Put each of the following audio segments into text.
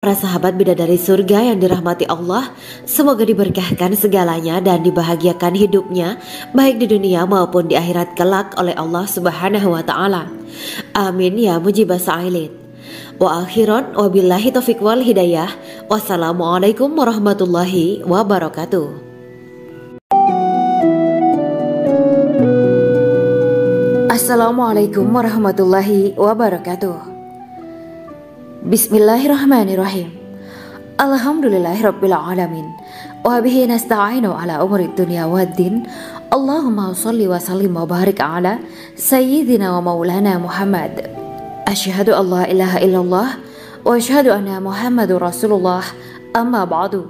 Para sahabat bidadari surga yang dirahmati Allah, semoga diberkahkan segalanya dan dibahagiakan hidupnya, baik di dunia maupun di akhirat kelak oleh Allah Subhanahu wa Ta'ala. Amin ya mujibah sa'ilin. Wa akhiran wabillahi taufiq wal hidayah. Wassalamualaikum warahmatullahi wabarakatuh. Assalamualaikum warahmatullahi wabarakatuh. Bismillahirrahmanirrahim. Alhamdulillahirabbil alamin. Wa bihi nasta'inu ala umuri dunya waddin. Allahumma shalli wa sallim wa barik ala sayyidina wa maulana Muhammad. Asyhadu an la ilaha illallah wa asyhadu anna Muhammadur Rasulullah. Amma ba'du.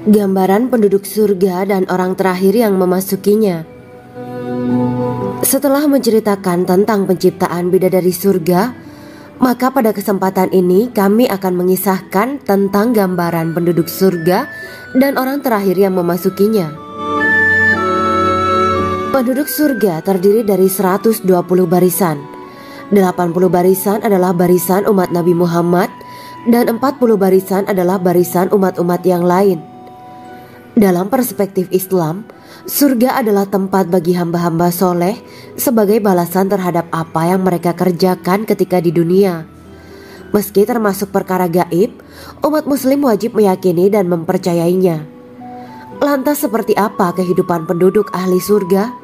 Gambaran penduduk surga dan orang terakhir yang memasukinya. Setelah menceritakan tentang penciptaan bidadari surga, maka pada kesempatan ini kami akan mengisahkan tentang gambaran penduduk surga dan orang terakhir yang memasukinya. Penduduk surga terdiri dari 120 barisan. 80 barisan adalah barisan umat Nabi Muhammad dan 40 barisan adalah barisan umat-umat yang lain. Dalam perspektif Islam, surga adalah tempat bagi hamba-hamba soleh sebagai balasan terhadap apa yang mereka kerjakan ketika di dunia. Meski termasuk perkara gaib, umat muslim wajib meyakini dan mempercayainya. Lantas seperti apa kehidupan penduduk ahli surga?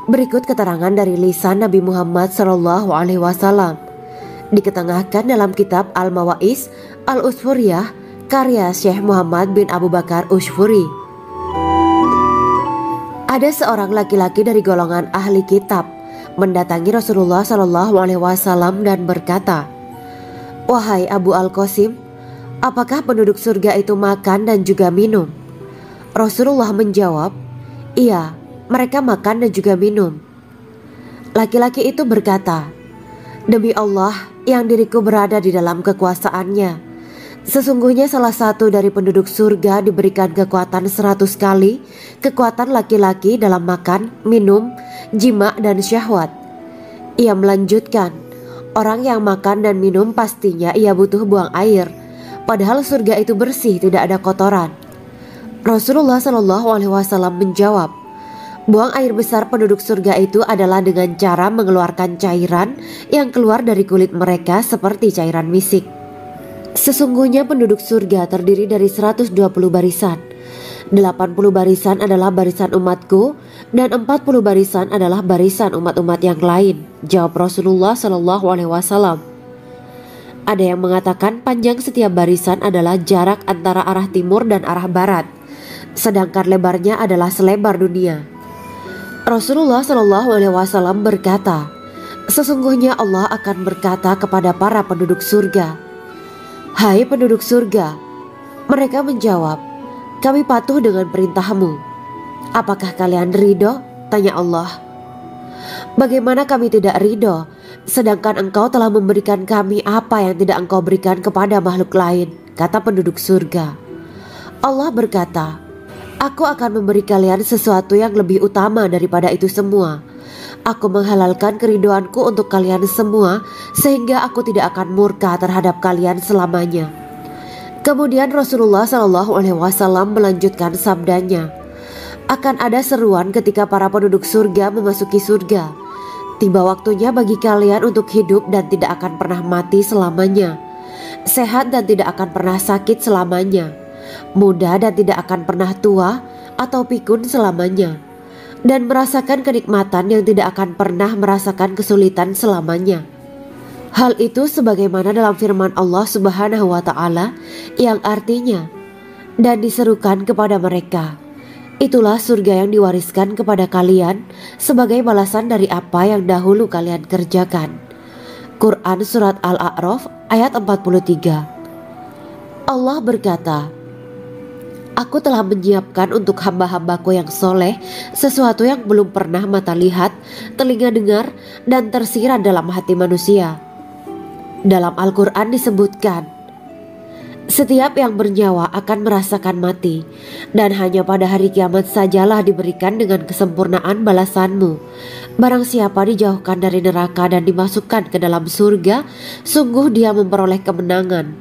Berikut keterangan dari lisan Nabi Muhammad SAW. Diketengahkan dalam kitab Al-Mawaiz Al-Usfuriyah karya Syekh Muhammad bin Abu Bakar Ushfuri. Ada seorang laki-laki dari golongan ahli kitab mendatangi Rasulullah SAW dan berkata, "Wahai Abu Al-Qasim, apakah penduduk surga itu makan dan juga minum?" Rasulullah menjawab, "Iya, mereka makan dan juga minum." Laki-laki itu berkata, "Demi Allah yang diriku berada di dalam kekuasaannya, sesungguhnya salah satu dari penduduk surga diberikan kekuatan 100 kali kekuatan laki-laki dalam makan, minum, jima, dan syahwat." Ia melanjutkan, "Orang yang makan dan minum pastinya ia butuh buang air, padahal surga itu bersih, tidak ada kotoran." Rasulullah SAW menjawab, "Buang air besar penduduk surga itu adalah dengan cara mengeluarkan cairan yang keluar dari kulit mereka seperti cairan misik." Sesungguhnya penduduk surga terdiri dari 120 barisan. 80 barisan adalah barisan umatku dan 40 barisan adalah barisan umat-umat yang lain, jawab Rasulullah SAW. Ada yang mengatakan panjang setiap barisan adalah jarak antara arah timur dan arah barat, sedangkan lebarnya adalah selebar dunia. Rasulullah SAW berkata, "Sesungguhnya Allah akan berkata kepada para penduduk surga, 'Hai penduduk surga,' mereka menjawab, 'Kami patuh dengan perintahmu.' 'Apakah kalian ridho?' tanya Allah. 'Bagaimana kami tidak ridho, sedangkan engkau telah memberikan kami apa yang tidak engkau berikan kepada makhluk lain,' kata penduduk surga. Allah berkata, 'Aku akan memberi kalian sesuatu yang lebih utama daripada itu semua. Aku menghalalkan keridoanku untuk kalian semua sehingga aku tidak akan murka terhadap kalian selamanya.'" Kemudian Rasulullah SAW melanjutkan sabdanya, "Akan ada seruan ketika para penduduk surga memasuki surga. Tiba waktunya bagi kalian untuk hidup dan tidak akan pernah mati selamanya, sehat dan tidak akan pernah sakit selamanya, muda dan tidak akan pernah tua atau pikun selamanya, dan merasakan kenikmatan yang tidak akan pernah merasakan kesulitan selamanya." Hal itu sebagaimana dalam firman Allah Subhanahu wa Ta'ala yang artinya, "Dan diserukan kepada mereka, itulah surga yang diwariskan kepada kalian sebagai balasan dari apa yang dahulu kalian kerjakan." Quran Surat Al-A'raf ayat 43. Allah berkata, "Aku telah menyiapkan untuk hamba-hambaku yang soleh sesuatu yang belum pernah mata lihat, telinga dengar, dan tersirat dalam hati manusia." Dalam Al-Quran disebutkan, Setiap yang bernyawa akan merasakan mati, dan hanya pada hari kiamat sajalah diberikan dengan kesempurnaan balasanmu. Barang siapa dijauhkan dari neraka dan dimasukkan ke dalam surga, sungguh dia memperoleh kemenangan.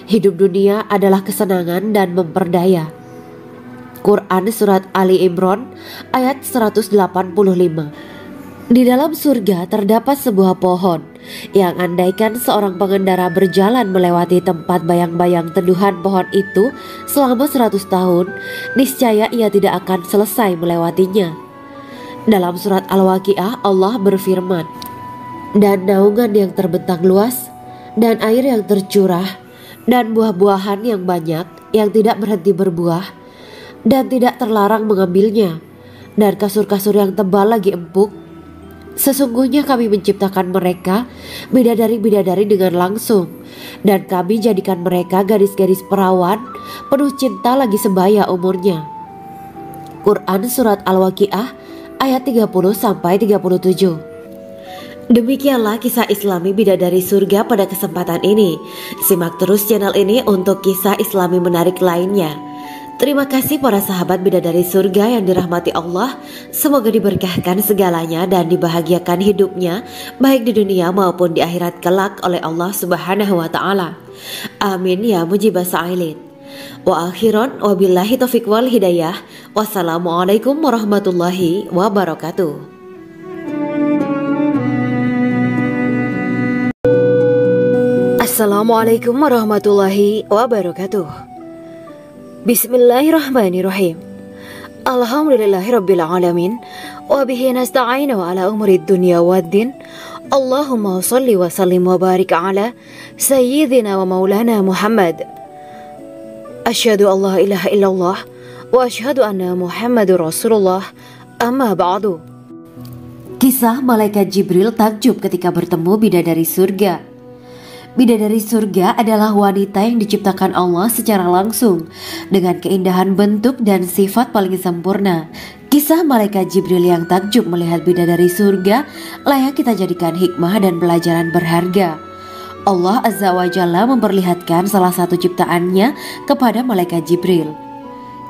Hidup dunia adalah kesenangan dan memperdaya. Quran Surat Ali Imran ayat 185. Di dalam surga terdapat sebuah pohon yang andaikan seorang pengendara berjalan melewati tempat bayang-bayang teduhan pohon itu selama 100 tahun, niscaya ia tidak akan selesai melewatinya. Dalam surat Al-Waqiah Allah berfirman, "Dan naungan yang terbentang luas, dan air yang tercurah, dan buah-buahan yang banyak yang tidak berhenti berbuah, dan tidak terlarang mengambilnya, dan kasur-kasur yang tebal lagi empuk. Sesungguhnya kami menciptakan mereka bidadari-bidadari dengan langsung, dan kami jadikan mereka gadis-gadis perawan penuh cinta lagi sebaya umurnya." Quran Surat Al-Waqiah ayat 30-37. Demikianlah kisah Islami bidadari surga pada kesempatan ini. Simak terus channel ini untuk kisah Islami menarik lainnya. Terima kasih para sahabat bidadari surga yang dirahmati Allah. Semoga diberkahkan segalanya dan dibahagiakan hidupnya baik di dunia maupun di akhirat kelak oleh Allah Subhanahu wa taala. Amin ya mujibah sa'ilin. Wa akhiran wabillahi taufiq wal hidayah. Wassalamualaikum warahmatullahi wabarakatuh. Assalamualaikum warahmatullahi wabarakatuh. Bismillahirrahmanirrahim. Alhamdulillahirabbil alamin wa bihi nasta'inu ala umuri dunya waddin. Allahumma shalli wa sallim wa barik ala sayyidina wa maulana Muhammad. Asyhadu an la ilaha illallah wa asyhadu anna Muhammadur Rasulullah. Amma ba'du. Kisah malaikat Jibril takjub ketika bertemu bidadari surga. Bidadari surga adalah wanita yang diciptakan Allah secara langsung dengan keindahan bentuk dan sifat paling sempurna. Kisah malaikat Jibril yang takjub melihat bidadari surga layak kita jadikan hikmah dan pelajaran berharga. Allah Azza wa Jalla memperlihatkan salah satu ciptaannya kepada malaikat Jibril.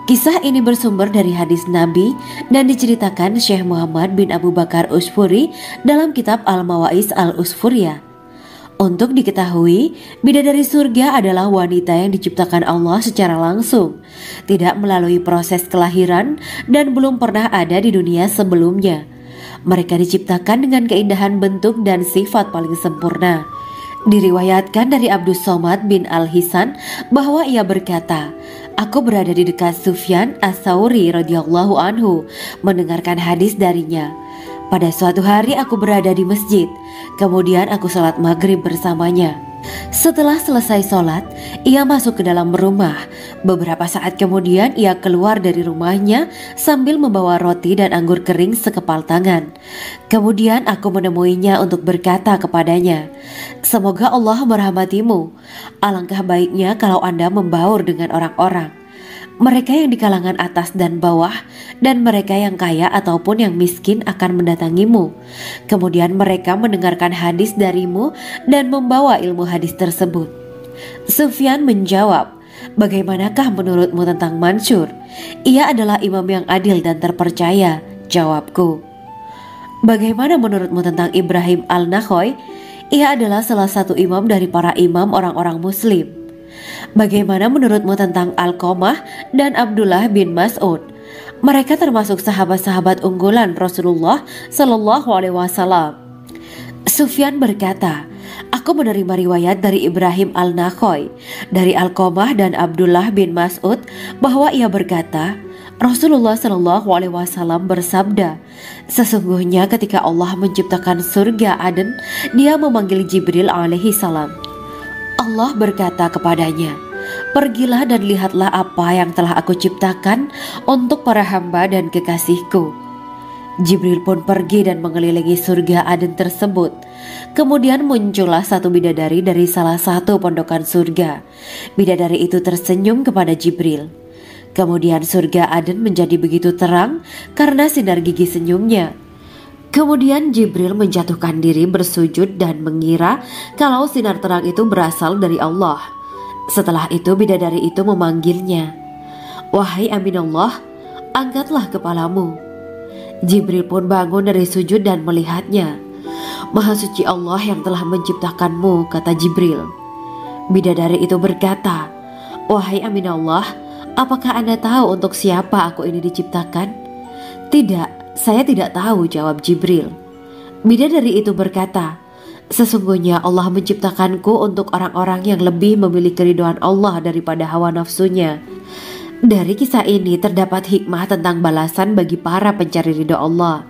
Kisah ini bersumber dari hadis Nabi dan diceritakan Syekh Muhammad bin Abu Bakar Usfuri dalam kitab Al-Mawaiz Al-Usfuriyah. Untuk diketahui, bidadari surga adalah wanita yang diciptakan Allah secara langsung, tidak melalui proses kelahiran dan belum pernah ada di dunia sebelumnya. Mereka diciptakan dengan keindahan bentuk dan sifat paling sempurna. Diriwayatkan dari Abdus Somad bin Al-Hisan bahwa ia berkata, "Aku berada di dekat Sufyan As-Sauri radhiyallahu anhu mendengarkan hadis darinya. Pada suatu hari aku berada di masjid, kemudian aku sholat maghrib bersamanya. Setelah selesai sholat, ia masuk ke dalam rumah. Beberapa saat kemudian ia keluar dari rumahnya sambil membawa roti dan anggur kering sekepal tangan. Kemudian aku menemuinya untuk berkata kepadanya, 'Semoga Allah merahmatimu. Alangkah baiknya kalau Anda membaur dengan orang-orang, mereka yang di kalangan atas dan bawah, dan mereka yang kaya ataupun yang miskin akan mendatangimu. Kemudian mereka mendengarkan hadis darimu dan membawa ilmu hadis tersebut.' Sufyan menjawab, 'Bagaimanakah menurutmu tentang Mansur? Ia adalah imam yang adil dan terpercaya.' Jawabku. 'Bagaimana menurutmu tentang Ibrahim Al-Nakhoy? Ia adalah salah satu imam dari para imam orang-orang muslim.' 'Bagaimana menurutmu tentang Alqamah dan Abdullah bin Mas'ud? Mereka termasuk sahabat-sahabat unggulan Rasulullah Shallallahu Alaihi Wasallam.' Sufyan berkata, 'Aku menerima riwayat dari Ibrahim Al-Nakhoy, dari Alqamah dan Abdullah bin Mas'ud bahwa ia berkata, Rasulullah Shallallahu Alaihi Wasallam bersabda, sesungguhnya ketika Allah menciptakan surga Aden, Dia memanggil Jibril alaihi salam. Allah berkata kepadanya, pergilah dan lihatlah apa yang telah aku ciptakan untuk para hamba dan kekasihku. Jibril pun pergi dan mengelilingi surga Aden tersebut. Kemudian muncullah satu bidadari dari salah satu pondokan surga. Bidadari itu tersenyum kepada Jibril. Kemudian surga Aden menjadi begitu terang karena sinar gigi senyumnya. Kemudian Jibril menjatuhkan diri bersujud dan mengira kalau sinar terang itu berasal dari Allah. Setelah itu bidadari itu memanggilnya, "Wahai Aminullah, angkatlah kepalamu." Jibril pun bangun dari sujud dan melihatnya. "Maha suci Allah yang telah menciptakanmu," kata Jibril. Bidadari itu berkata, "Wahai Aminullah, apakah Anda tahu untuk siapa aku ini diciptakan?" "Tidak, saya tidak tahu," jawab Jibril. Bidadari itu berkata, "Sesungguhnya Allah menciptakanku untuk orang-orang yang lebih memilih keridhaan Allah daripada hawa nafsunya." Dari kisah ini terdapat hikmah tentang balasan bagi para pencari ridho Allah.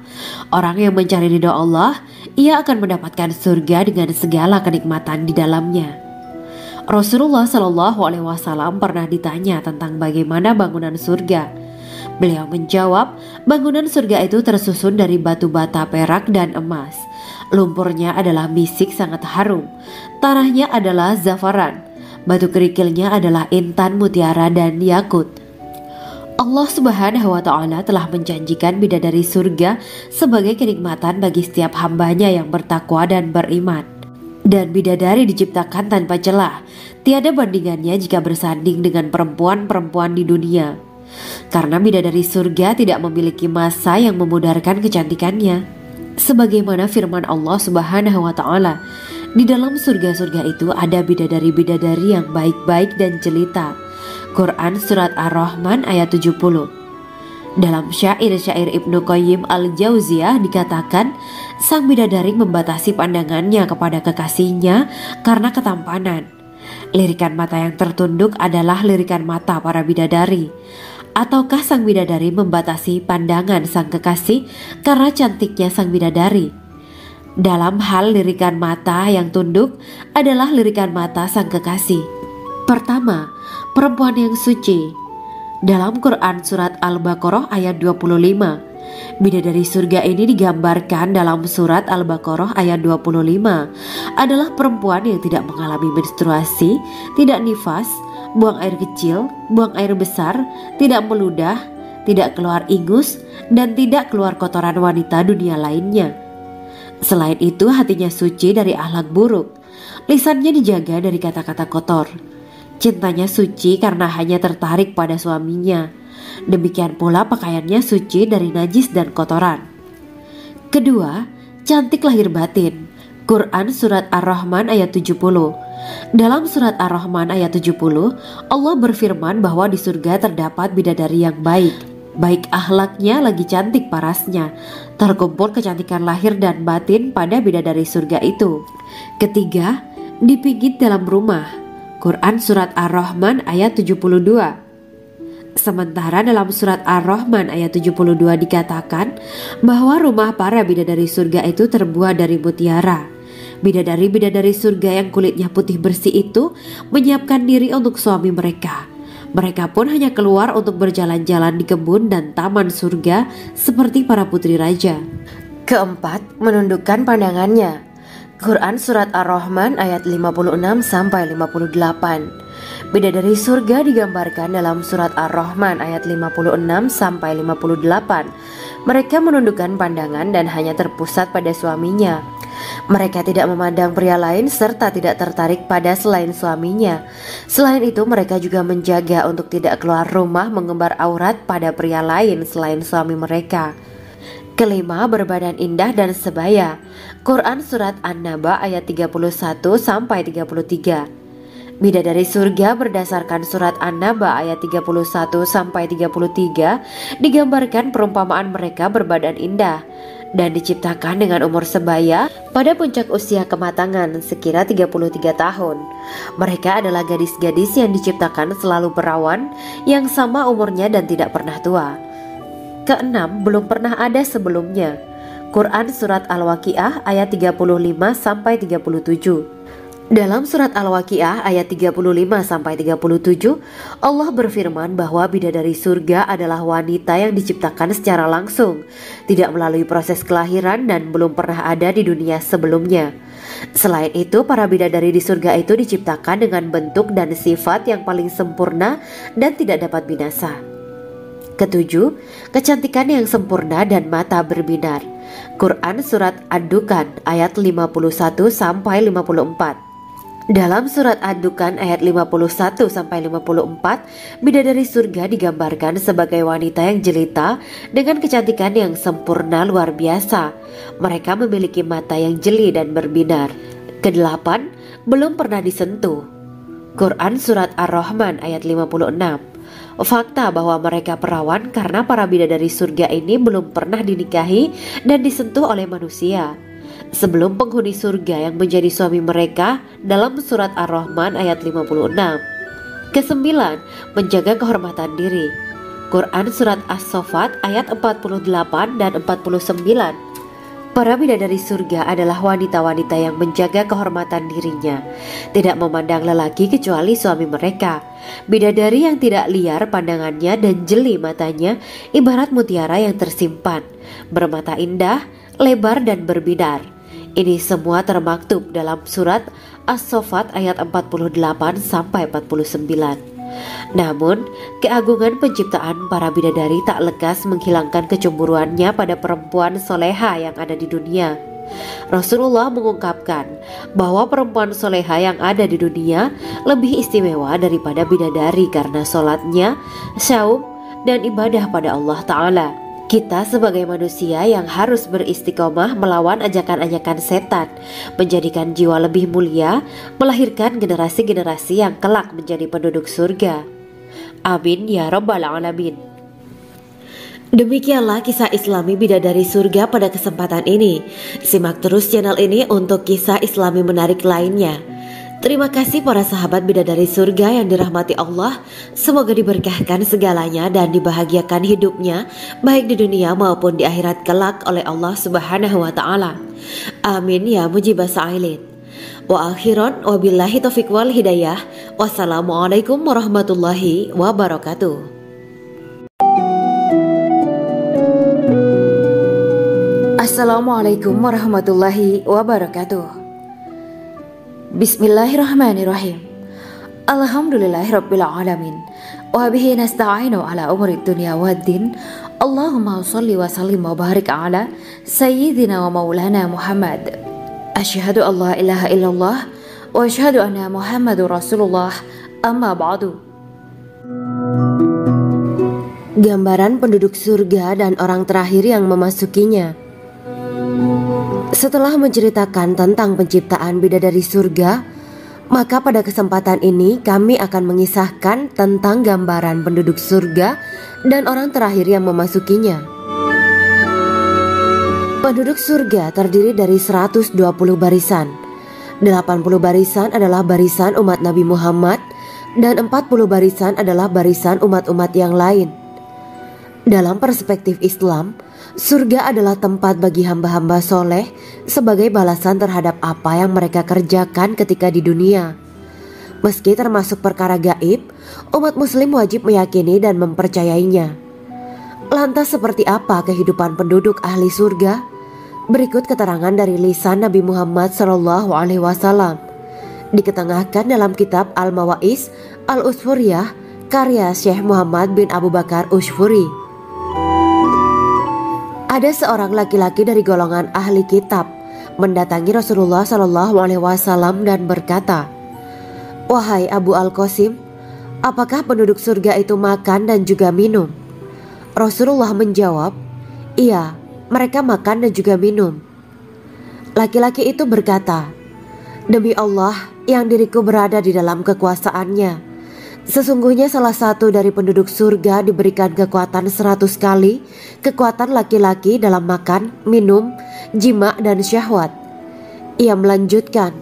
Orang yang mencari ridho Allah, ia akan mendapatkan surga dengan segala kenikmatan di dalamnya. Rasulullah Shallallahu Alaihi Wasallam pernah ditanya tentang bagaimana bangunan surga. Beliau menjawab, bangunan surga itu tersusun dari batu bata, perak, dan emas. Lumpurnya adalah misik sangat harum, tanahnya adalah zafaran, batu kerikilnya adalah intan, mutiara, dan yakut. Allah Subhanahu wa Ta'ala telah menjanjikan bidadari surga sebagai kenikmatan bagi setiap hambanya yang bertakwa dan beriman. Dan bidadari diciptakan tanpa celah, tiada bandingannya jika bersanding dengan perempuan-perempuan di dunia. Karena bidadari surga tidak memiliki masa yang memudarkan kecantikannya. Sebagaimana firman Allah Subhanahu wa Ta'ala, di dalam surga-surga itu ada bidadari-bidadari yang baik-baik dan jelita. Quran Surat Ar-Rahman ayat 70. Dalam syair-syair Ibnu Qayyim Al-Jauziyah dikatakan, sang bidadari membatasi pandangannya kepada kekasihnya karena ketampanan. Lirikan mata yang tertunduk adalah lirikan mata para bidadari. Ataukah sang bidadari membatasi pandangan sang kekasih karena cantiknya sang bidadari? Dalam hal lirikan mata yang tunduk adalah lirikan mata sang kekasih. Pertama, perempuan yang suci. Dalam Quran Surat Al-Baqarah ayat 25, bidadari surga ini digambarkan dalam Surat Al-Baqarah ayat 25 adalah perempuan yang tidak mengalami menstruasi, tidak nifas, buang air kecil, buang air besar, tidak meludah, tidak keluar ingus, dan tidak keluar kotoran wanita dunia lainnya. Selain itu, hatinya suci dari akhlak buruk, lisannya dijaga dari kata-kata kotor. Cintanya suci karena hanya tertarik pada suaminya. Demikian pula pakaiannya suci dari najis dan kotoran. Kedua, cantik lahir batin. Quran Surat Ar-Rahman ayat 70. Dalam Surat Ar-Rahman ayat 70, Allah berfirman bahwa di surga terdapat bidadari yang baik. Baik akhlaknya lagi cantik parasnya. Terkumpul kecantikan lahir dan batin pada bidadari surga itu. Ketiga, dipijit dalam rumah. Quran Surat Ar-Rahman ayat 72. Sementara dalam Surat Ar-Rahman ayat 72 dikatakan bahwa rumah para bidadari surga itu terbuat dari mutiara. Bidadari-bidadari surga yang kulitnya putih bersih itu menyiapkan diri untuk suami mereka. Mereka pun hanya keluar untuk berjalan-jalan di kebun dan taman surga seperti para putri raja. Keempat, menundukkan pandangannya. Quran Surat Ar-Rahman ayat 56-58. Bidadari surga digambarkan dalam Surat Ar-Rahman ayat 56-58. Mereka menundukkan pandangan dan hanya terpusat pada suaminya. Mereka tidak memandang pria lain serta tidak tertarik pada selain suaminya. Selain itu, mereka juga menjaga untuk tidak keluar rumah mengembar aurat pada pria lain selain suami mereka. Kelima, berbadan indah dan sebaya. Quran Surat An-Naba ayat 31-33. Bidadari surga berdasarkan Surat An-Naba ayat 31-33 digambarkan perumpamaan mereka berbadan indah dan diciptakan dengan umur sebaya pada puncak usia kematangan sekira 33 tahun. Mereka adalah gadis-gadis yang diciptakan selalu perawan, yang sama umurnya dan tidak pernah tua. Keenam, belum pernah ada sebelumnya. Quran Surat Al-Waqiah ayat 35-37. Dalam Surat Al-Waqiah ayat 35-37, Allah berfirman bahwa bidadari surga adalah wanita yang diciptakan secara langsung, tidak melalui proses kelahiran dan belum pernah ada di dunia sebelumnya. Selain itu, para bidadari di surga itu diciptakan dengan bentuk dan sifat yang paling sempurna dan tidak dapat binasa. Ketujuh, kecantikan yang sempurna dan mata berbinar. Quran Surat Ad-Dukhan ayat 51-54. Dalam surat Ad-Dukhan ayat 51-54, bidadari surga digambarkan sebagai wanita yang jelita dengan kecantikan yang sempurna luar biasa. Mereka memiliki mata yang jeli dan berbinar. Kedelapan, belum pernah disentuh. Quran surat Ar-Rahman ayat 56. Fakta bahwa mereka perawan karena para bidadari surga ini belum pernah dinikahi dan disentuh oleh manusia sebelum penghuni surga yang menjadi suami mereka dalam surat Ar-Rahman ayat 56. Kesembilan, menjaga kehormatan diri. Quran surat As-Saffat ayat 48 dan 49. Para bidadari surga adalah wanita-wanita yang menjaga kehormatan dirinya, tidak memandang lelaki kecuali suami mereka. Bidadari yang tidak liar pandangannya dan jeli matanya ibarat mutiara yang tersimpan, bermata indah, lebar dan berbinar. Ini semua termaktub dalam surat As-Saffat ayat 48-49. Namun, keagungan penciptaan para bidadari tak lekas menghilangkan kecemburuannya pada perempuan soleha yang ada di dunia. Rasulullah mengungkapkan bahwa perempuan soleha yang ada di dunia lebih istimewa daripada bidadari karena sholatnya, syaum, dan ibadah pada Allah Ta'ala. Kita sebagai manusia yang harus beristiqomah melawan ajakan-ajakan setan, menjadikan jiwa lebih mulia, melahirkan generasi-generasi yang kelak menjadi penduduk surga. Amin ya Rabbal Alamin. Demikianlah kisah Islami bidadari surga pada kesempatan ini. Simak terus channel ini untuk kisah Islami menarik lainnya. Terima kasih para sahabat bidadari surga yang dirahmati Allah. Semoga diberkahkan segalanya dan dibahagiakan hidupnya baik di dunia maupun di akhirat kelak oleh Allah Subhanahu wa taala. Amin ya mujibas sa'ilin. Wa akhiran wabillahi taufiq wal hidayah. Wassalamualaikum warahmatullahi wabarakatuh. Assalamualaikum warahmatullahi wabarakatuh. Bismillahirrahmanirrahim. Alhamdulillahirabbil alamin. Wa bihi nasta'inu ala umuri dunya waddin. Allahumma shalli wa sallim wa barik ala sayyidina wa maulana Muhammad. Asyhadu an la ilaha illallah wa asyhadu anna Muhammadur Rasulullah. Amma ba'du. Gambaran penduduk surga dan orang terakhir yang memasukinya. Setelah menceritakan tentang penciptaan bidadari surga, maka pada kesempatan ini kami akan mengisahkan tentang gambaran penduduk surga dan orang terakhir yang memasukinya. Penduduk surga terdiri dari 120 barisan. 80 barisan adalah barisan umat Nabi Muhammad dan 40 barisan adalah barisan umat-umat yang lain. Dalam perspektif Islam, surga adalah tempat bagi hamba-hamba soleh sebagai balasan terhadap apa yang mereka kerjakan ketika di dunia. Meski termasuk perkara gaib, umat muslim wajib meyakini dan mempercayainya. Lantas seperti apa kehidupan penduduk ahli surga? Berikut keterangan dari lisan Nabi Muhammad SAW. Diketengahkan dalam kitab Al-Mawaiz Al-Usfuriyah karya Syekh Muhammad bin Abu Bakar Ushfuri. Ada seorang laki-laki dari golongan ahli kitab mendatangi Rasulullah SAW dan berkata, "Wahai Abu Al-Qasim, apakah penduduk surga itu makan dan juga minum?" Rasulullah menjawab, "Iya, mereka makan dan juga minum." Laki-laki itu berkata, "Demi Allah yang diriku berada di dalam kekuasaannya, sesungguhnya salah satu dari penduduk surga diberikan kekuatan 100 kali kekuatan laki-laki dalam makan, minum, jima, dan syahwat." Ia melanjutkan,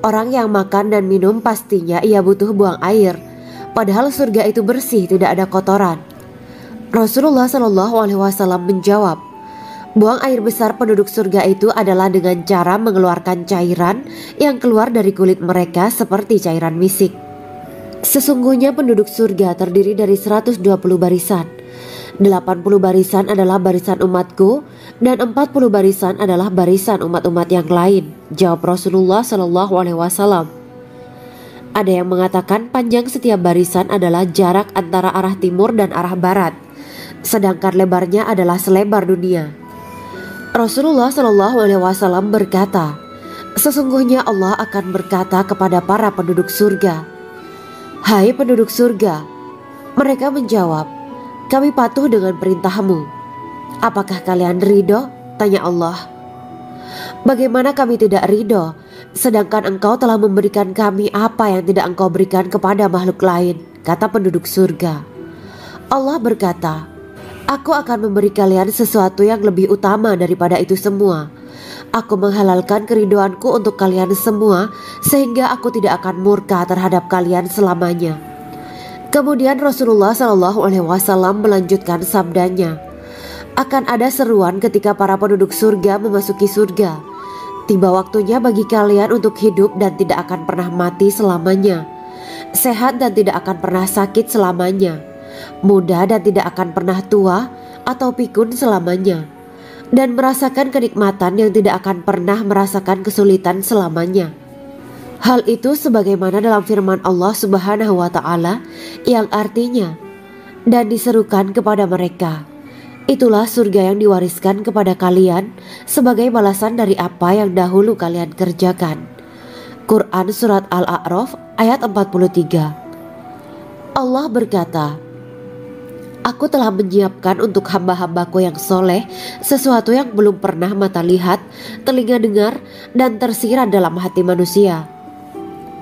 "Orang yang makan dan minum pastinya ia butuh buang air, padahal surga itu bersih, tidak ada kotoran." Rasulullah SAW menjawab, "Buang air besar penduduk surga itu adalah dengan cara mengeluarkan cairan yang keluar dari kulit mereka seperti cairan misik." Sesungguhnya penduduk surga terdiri dari 120 barisan. 80 barisan adalah barisan umatku dan 40 barisan adalah barisan umat-umat yang lain, jawab Rasulullah SAW. Ada yang mengatakan panjang setiap barisan adalah jarak antara arah timur dan arah barat, sedangkan lebarnya adalah selebar dunia. Rasulullah SAW berkata, Sesungguhnya Allah akan berkata kepada para penduduk surga, "Hai penduduk surga." Mereka menjawab, "Kami patuh dengan perintahmu." "Apakah kalian ridho?" tanya Allah. "Bagaimana kami tidak ridho, sedangkan engkau telah memberikan kami apa yang tidak engkau berikan kepada makhluk lain," kata penduduk surga. Allah berkata, "Aku akan memberi kalian sesuatu yang lebih utama daripada itu semua. Aku menghalalkan keridoanku untuk kalian semua, sehingga aku tidak akan murka terhadap kalian selamanya." Kemudian Rasulullah SAW melanjutkan sabdanya, "Akan ada seruan ketika para penduduk surga memasuki surga. Tiba waktunya bagi kalian untuk hidup dan tidak akan pernah mati selamanya, sehat dan tidak akan pernah sakit selamanya, muda dan tidak akan pernah tua atau pikun selamanya, dan merasakan kenikmatan yang tidak akan pernah merasakan kesulitan selamanya." Hal itu sebagaimana dalam firman Allah Subhanahu wa Ta'ala yang artinya, "Dan diserukan kepada mereka, itulah surga yang diwariskan kepada kalian sebagai balasan dari apa yang dahulu kalian kerjakan." Quran Surat Al-A'raf ayat 43. Allah berkata, "Aku telah menyiapkan untuk hamba-hambaku yang soleh sesuatu yang belum pernah mata lihat, telinga dengar, dan tersirat dalam hati manusia."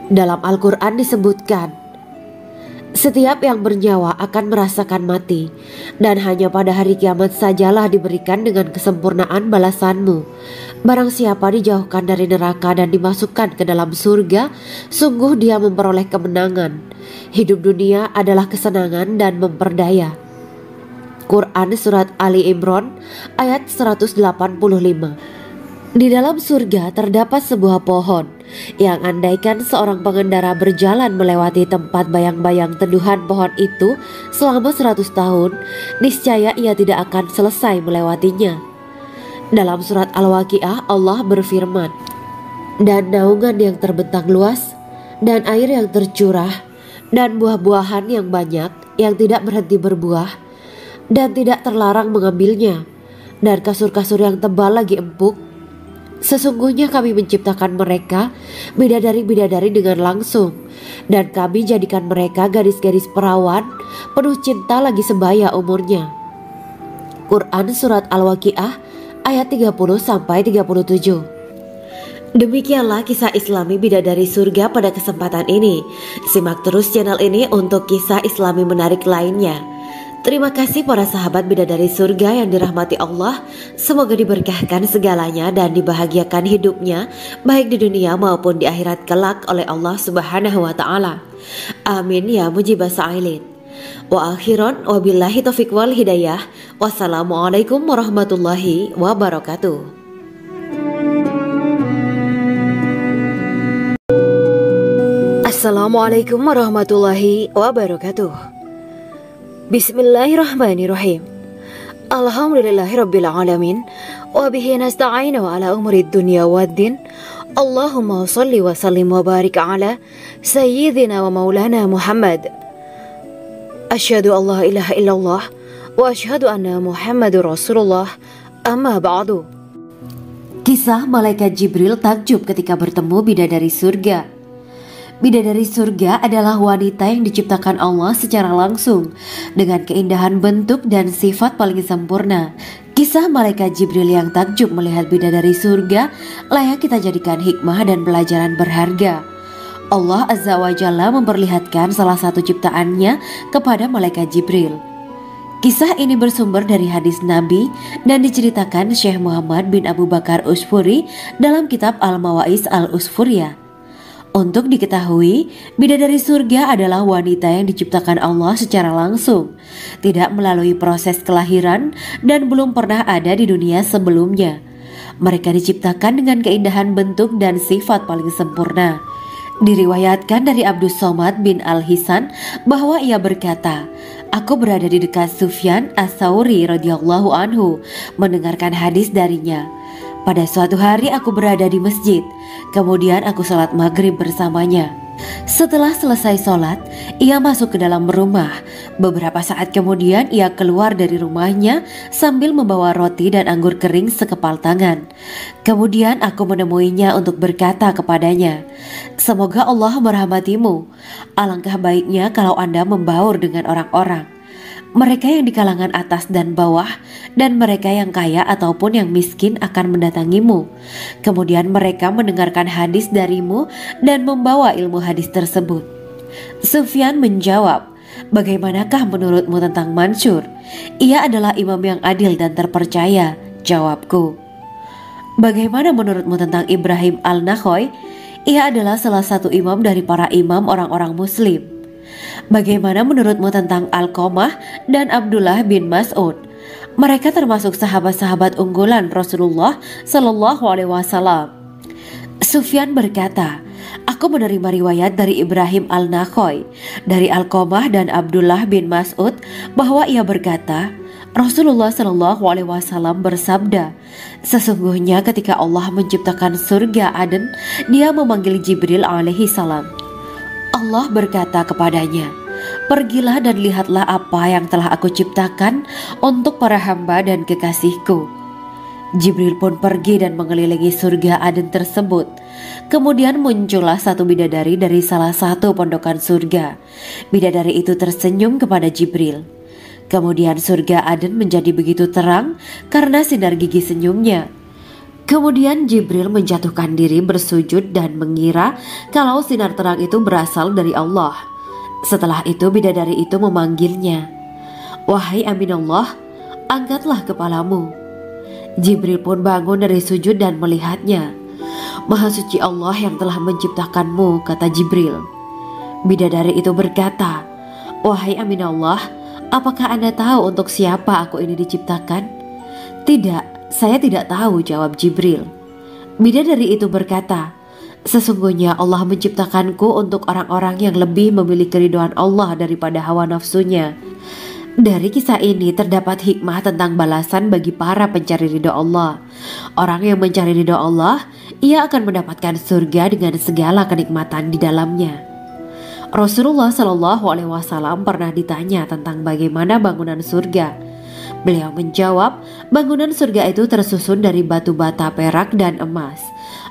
Dalam Al-Quran disebutkan, "Setiap yang bernyawa akan merasakan mati, dan hanya pada hari kiamat sajalah diberikan dengan kesempurnaan balasanmu. Barang siapa dijauhkan dari neraka dan dimasukkan ke dalam surga, sungguh dia memperoleh kemenangan. Hidup dunia adalah kesenangan dan memperdaya." Quran Surat Ali Imran ayat 185. Di dalam surga terdapat sebuah pohon yang andaikan seorang pengendara berjalan melewati tempat bayang-bayang teduhan pohon itu selama 100 tahun, niscaya ia tidak akan selesai melewatinya. Dalam surat Al-Waqiah Allah berfirman, "Dan naungan yang terbentang luas, dan air yang tercurah, dan buah-buahan yang banyak yang tidak berhenti berbuah, dan tidak terlarang mengambilnya, dan kasur-kasur yang tebal lagi empuk. Sesungguhnya kami menciptakan mereka bidadari-bidadari dengan langsung, dan kami jadikan mereka gadis-gadis perawan penuh cinta lagi sebaya umurnya." Quran Surat Al-Waqiah ayat 30-37. Demikianlah kisah Islami bidadari surga pada kesempatan ini. Simak terus channel ini untuk kisah Islami menarik lainnya. Terima kasih para sahabat bidadari surga yang dirahmati Allah. Semoga diberkahkan segalanya dan dibahagiakan hidupnya, baik di dunia maupun di akhirat kelak oleh Allah Subhanahu wa Ta'ala. Amin ya mujibah sa'ilin. Wa akhiran wabillahi taufiq wal hidayah. Wassalamualaikum warahmatullahi wabarakatuh. Assalamualaikum warahmatullahi wabarakatuh. Bismillahirrahmanirrahim. Alhamdulillahirabbil alamin wa bihi nasta'inu ala umuri dunya waddin. Allahumma shalli wa sallim wa barik ala sayyidina wa maulana Muhammad. Asyhadu an la ilaha illallah wa asyhadu anna Muhammadur Rasulullah. Amma ba'du. Kisah malaikat Jibril takjub ketika bertemu bidadari surga. Bidadari surga adalah wanita yang diciptakan Allah secara langsung dengan keindahan bentuk dan sifat paling sempurna. Kisah malaikat Jibril yang takjub melihat bidadari surga layak kita jadikan hikmah dan pelajaran berharga. Allah Azza wa Jalla memperlihatkan salah satu ciptaannya kepada malaikat Jibril. Kisah ini bersumber dari hadis Nabi dan diceritakan Syekh Muhammad bin Abu Bakar Usfuri dalam kitab Al-Mawaiz Al-Usfuriyah. Untuk diketahui, bidadari surga adalah wanita yang diciptakan Allah secara langsung, tidak melalui proses kelahiran dan belum pernah ada di dunia sebelumnya. Mereka diciptakan dengan keindahan bentuk dan sifat paling sempurna. Diriwayatkan dari Abdus Somad bin Al-Hisan bahwa ia berkata, "Aku berada di dekat Sufyan As-Sauri radhiyallahu anhu mendengarkan hadis darinya. Pada suatu hari aku berada di masjid, kemudian aku sholat maghrib bersamanya. Setelah selesai sholat, ia masuk ke dalam rumah, Beberapa saat kemudian ia keluar dari rumahnya sambil membawa roti dan anggur kering sekepal tangan. Kemudian aku menemuinya untuk berkata kepadanya, "Semoga Allah merahmatimu. Alangkah baiknya kalau Anda membaur dengan orang-orang. Mereka yang di kalangan atas dan bawah, dan mereka yang kaya ataupun yang miskin akan mendatangimu. Kemudian mereka mendengarkan hadis darimu dan membawa ilmu hadis tersebut." Sufyan menjawab, "Bagaimanakah menurutmu tentang Mansur? Ia adalah imam yang adil dan terpercaya." Jawabku, "Bagaimana menurutmu tentang Ibrahim al-Nakhoy? Ia adalah salah satu imam dari para imam orang-orang muslim." "Bagaimana menurutmu tentang Alqamah dan Abdullah bin Mas'ud? Mereka termasuk sahabat-sahabat unggulan Rasulullah Shallallahu Alaihi Wasallam." Sufyan berkata, "Aku menerima riwayat dari Ibrahim al-Nakhoy, dari Alqamah dan Abdullah bin Mas'ud bahwa ia berkata, Rasulullah Shallallahu Alaihi Wasallam bersabda, sesungguhnya ketika Allah menciptakan surga Aden, Dia memanggil Jibril alaihi salam. Allah berkata kepadanya, pergilah dan lihatlah apa yang telah aku ciptakan untuk para hamba dan kekasihku. Jibril pun pergi dan mengelilingi surga Aden tersebut. Kemudian muncullah satu bidadari dari salah satu pondokan surga. Bidadari itu tersenyum kepada Jibril. Kemudian surga Aden menjadi begitu terang karena sinar gigi senyumnya. Kemudian Jibril menjatuhkan diri bersujud dan mengira kalau sinar terang itu berasal dari Allah. Setelah itu bidadari itu memanggilnya, "Wahai Aminullah, angkatlah kepalamu." Jibril pun bangun dari sujud dan melihatnya. "Maha suci Allah yang telah menciptakanmu," kata Jibril. Bidadari itu berkata, "Wahai Aminullah, apakah Anda tahu untuk siapa aku ini diciptakan?" "Tidak, saya tidak tahu," jawab Jibril. Bidadari itu berkata, "Sesungguhnya Allah menciptakanku untuk orang-orang yang lebih memilih keridhaan Allah daripada hawa nafsunya." Dari kisah ini terdapat hikmah tentang balasan bagi para pencari ridho Allah. Orang yang mencari ridho Allah, ia akan mendapatkan surga dengan segala kenikmatan di dalamnya. Rasulullah Shallallahu Alaihi Wasallam pernah ditanya tentang bagaimana bangunan surga. Beliau menjawab, bangunan surga itu tersusun dari batu bata, perak, dan emas.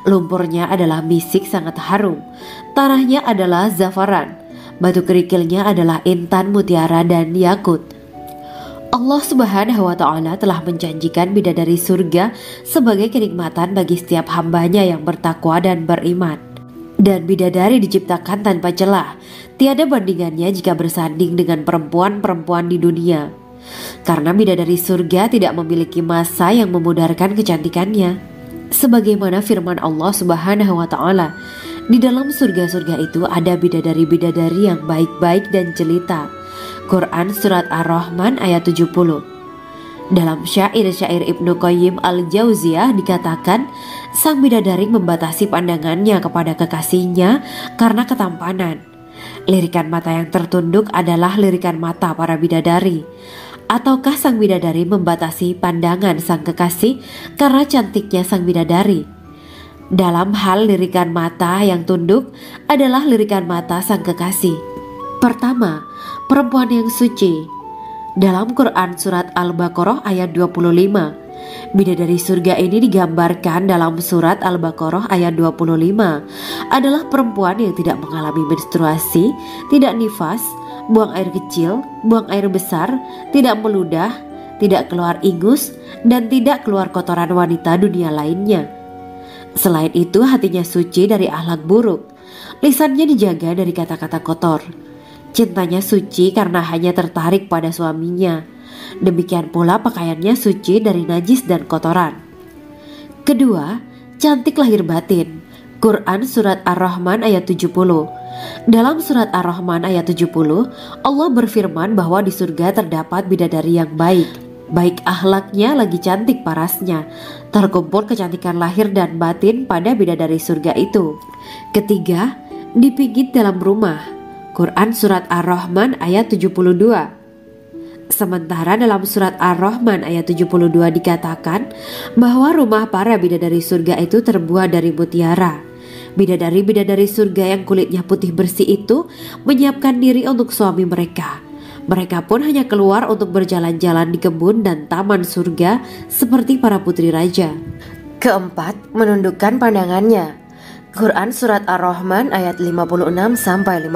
Lumpurnya adalah misik sangat harum, tanahnya adalah zafaran, batu kerikilnya adalah intan, mutiara, dan yakut. Allah Subhanahu wa Ta'ala telah menjanjikan bidadari surga sebagai kenikmatan bagi setiap hambanya yang bertakwa dan beriman. Dan bidadari diciptakan tanpa celah, tiada bandingannya jika bersanding dengan perempuan-perempuan di dunia. Karena bidadari surga tidak memiliki masa yang memudarkan kecantikannya. Sebagaimana firman Allah Subhanahu wa Ta'ala, di dalam surga-surga itu ada bidadari-bidadari yang baik-baik dan jelita. Quran Surat Ar-Rahman ayat 70. Dalam syair-syair Ibnu Qayyim al-Jauziyah dikatakan, sang bidadari membatasi pandangannya kepada kekasihnya karena ketampanan. Lirikan mata yang tertunduk adalah lirikan mata para bidadari. Ataukah sang bidadari membatasi pandangan sang kekasih karena cantiknya sang bidadari? Dalam hal lirikan mata yang tunduk adalah lirikan mata sang kekasih. Pertama, perempuan yang suci. Dalam Quran Surat Al-Baqarah ayat 25, bidadari surga ini digambarkan dalam Surat Al-Baqarah ayat 25 adalah perempuan yang tidak mengalami menstruasi, tidak nifas, buang air kecil, buang air besar, tidak meludah, tidak keluar ingus, dan tidak keluar kotoran wanita dunia lainnya. Selain itu hatinya suci dari akhlak buruk, lisannya dijaga dari kata-kata kotor. Cintanya suci karena hanya tertarik pada suaminya. Demikian pula pakaiannya suci dari najis dan kotoran. Kedua, cantik lahir batin. Quran Surat Ar-Rahman ayat 70. Dalam Surat Ar-Rahman ayat 70, Allah berfirman bahwa di surga terdapat bidadari yang baik. Baik akhlaknya lagi cantik parasnya. Terkumpul kecantikan lahir dan batin pada bidadari surga itu. Ketiga, dipijit dalam rumah. Quran Surat Ar-Rahman ayat 72. Sementara dalam Surat Ar-Rahman ayat 72 dikatakan bahwa rumah para bidadari surga itu terbuat dari mutiara. Bidadari-bidadari surga yang kulitnya putih bersih itu menyiapkan diri untuk suami mereka. Mereka pun hanya keluar untuk berjalan-jalan di kebun dan taman surga seperti para putri raja. Keempat, menundukkan pandangannya. Quran Surat Ar-Rahman ayat 56-58.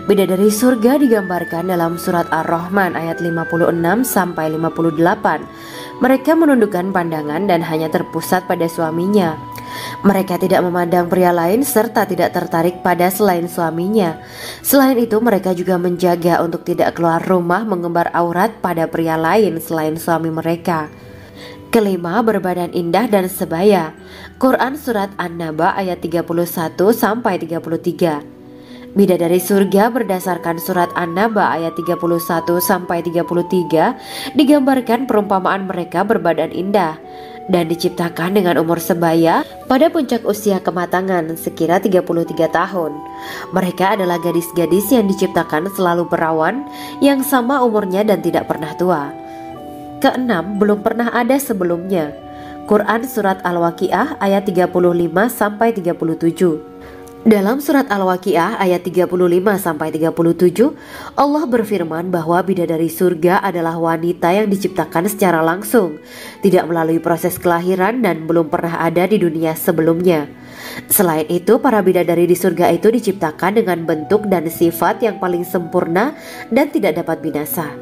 Bidadari surga digambarkan dalam Surat Ar-Rahman ayat 56-58. Mereka menundukkan pandangan dan hanya terpusat pada suaminya. Mereka tidak memandang pria lain serta tidak tertarik pada selain suaminya. Selain itu, mereka juga menjaga untuk tidak keluar rumah mengembar aurat pada pria lain selain suami mereka. Kelima, berbadan indah dan sebaya. Quran Surat An-Naba ayat 31-33. Bidadari surga berdasarkan Surat An-Naba ayat 31-33 digambarkan perumpamaan mereka berbadan indah dan diciptakan dengan umur sebaya pada puncak usia kematangan sekira 33 tahun. Mereka adalah gadis-gadis yang diciptakan selalu perawan yang sama umurnya dan tidak pernah tua. Keenam, belum pernah ada sebelumnya. Quran Surat Al-Waqiah ayat 35-37. Dalam Surat Al-Waqiah ayat 35-37, Allah berfirman bahwa bidadari surga adalah wanita yang diciptakan secara langsung, tidak melalui proses kelahiran dan belum pernah ada di dunia sebelumnya. Selain itu, para bidadari di surga itu diciptakan dengan bentuk dan sifat yang paling sempurna dan tidak dapat binasa.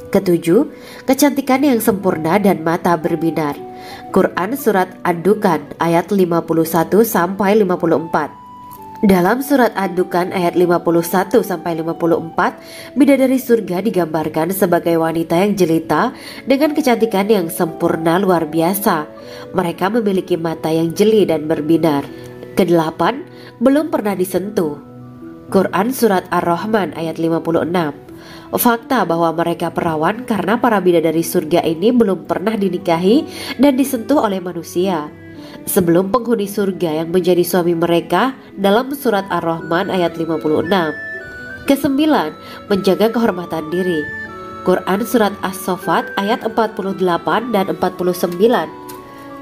Ketujuh, kecantikan yang sempurna dan mata berbinar. Quran Surat Ad-Dukan ayat 51-54. Dalam Surat Ad-Dukan ayat 51-54, bidadari surga digambarkan sebagai wanita yang jelita dengan kecantikan yang sempurna luar biasa. Mereka memiliki mata yang jeli dan berbinar. Kedelapan, belum pernah disentuh. Quran Surat Ar-Rahman ayat 56. Fakta bahwa mereka perawan karena para bidadari surga ini belum pernah dinikahi dan disentuh oleh manusia sebelum penghuni surga yang menjadi suami mereka dalam Surat Ar-Rahman ayat 56. Kesembilan, menjaga kehormatan diri. Quran Surat As-Saffat ayat 48 dan 49.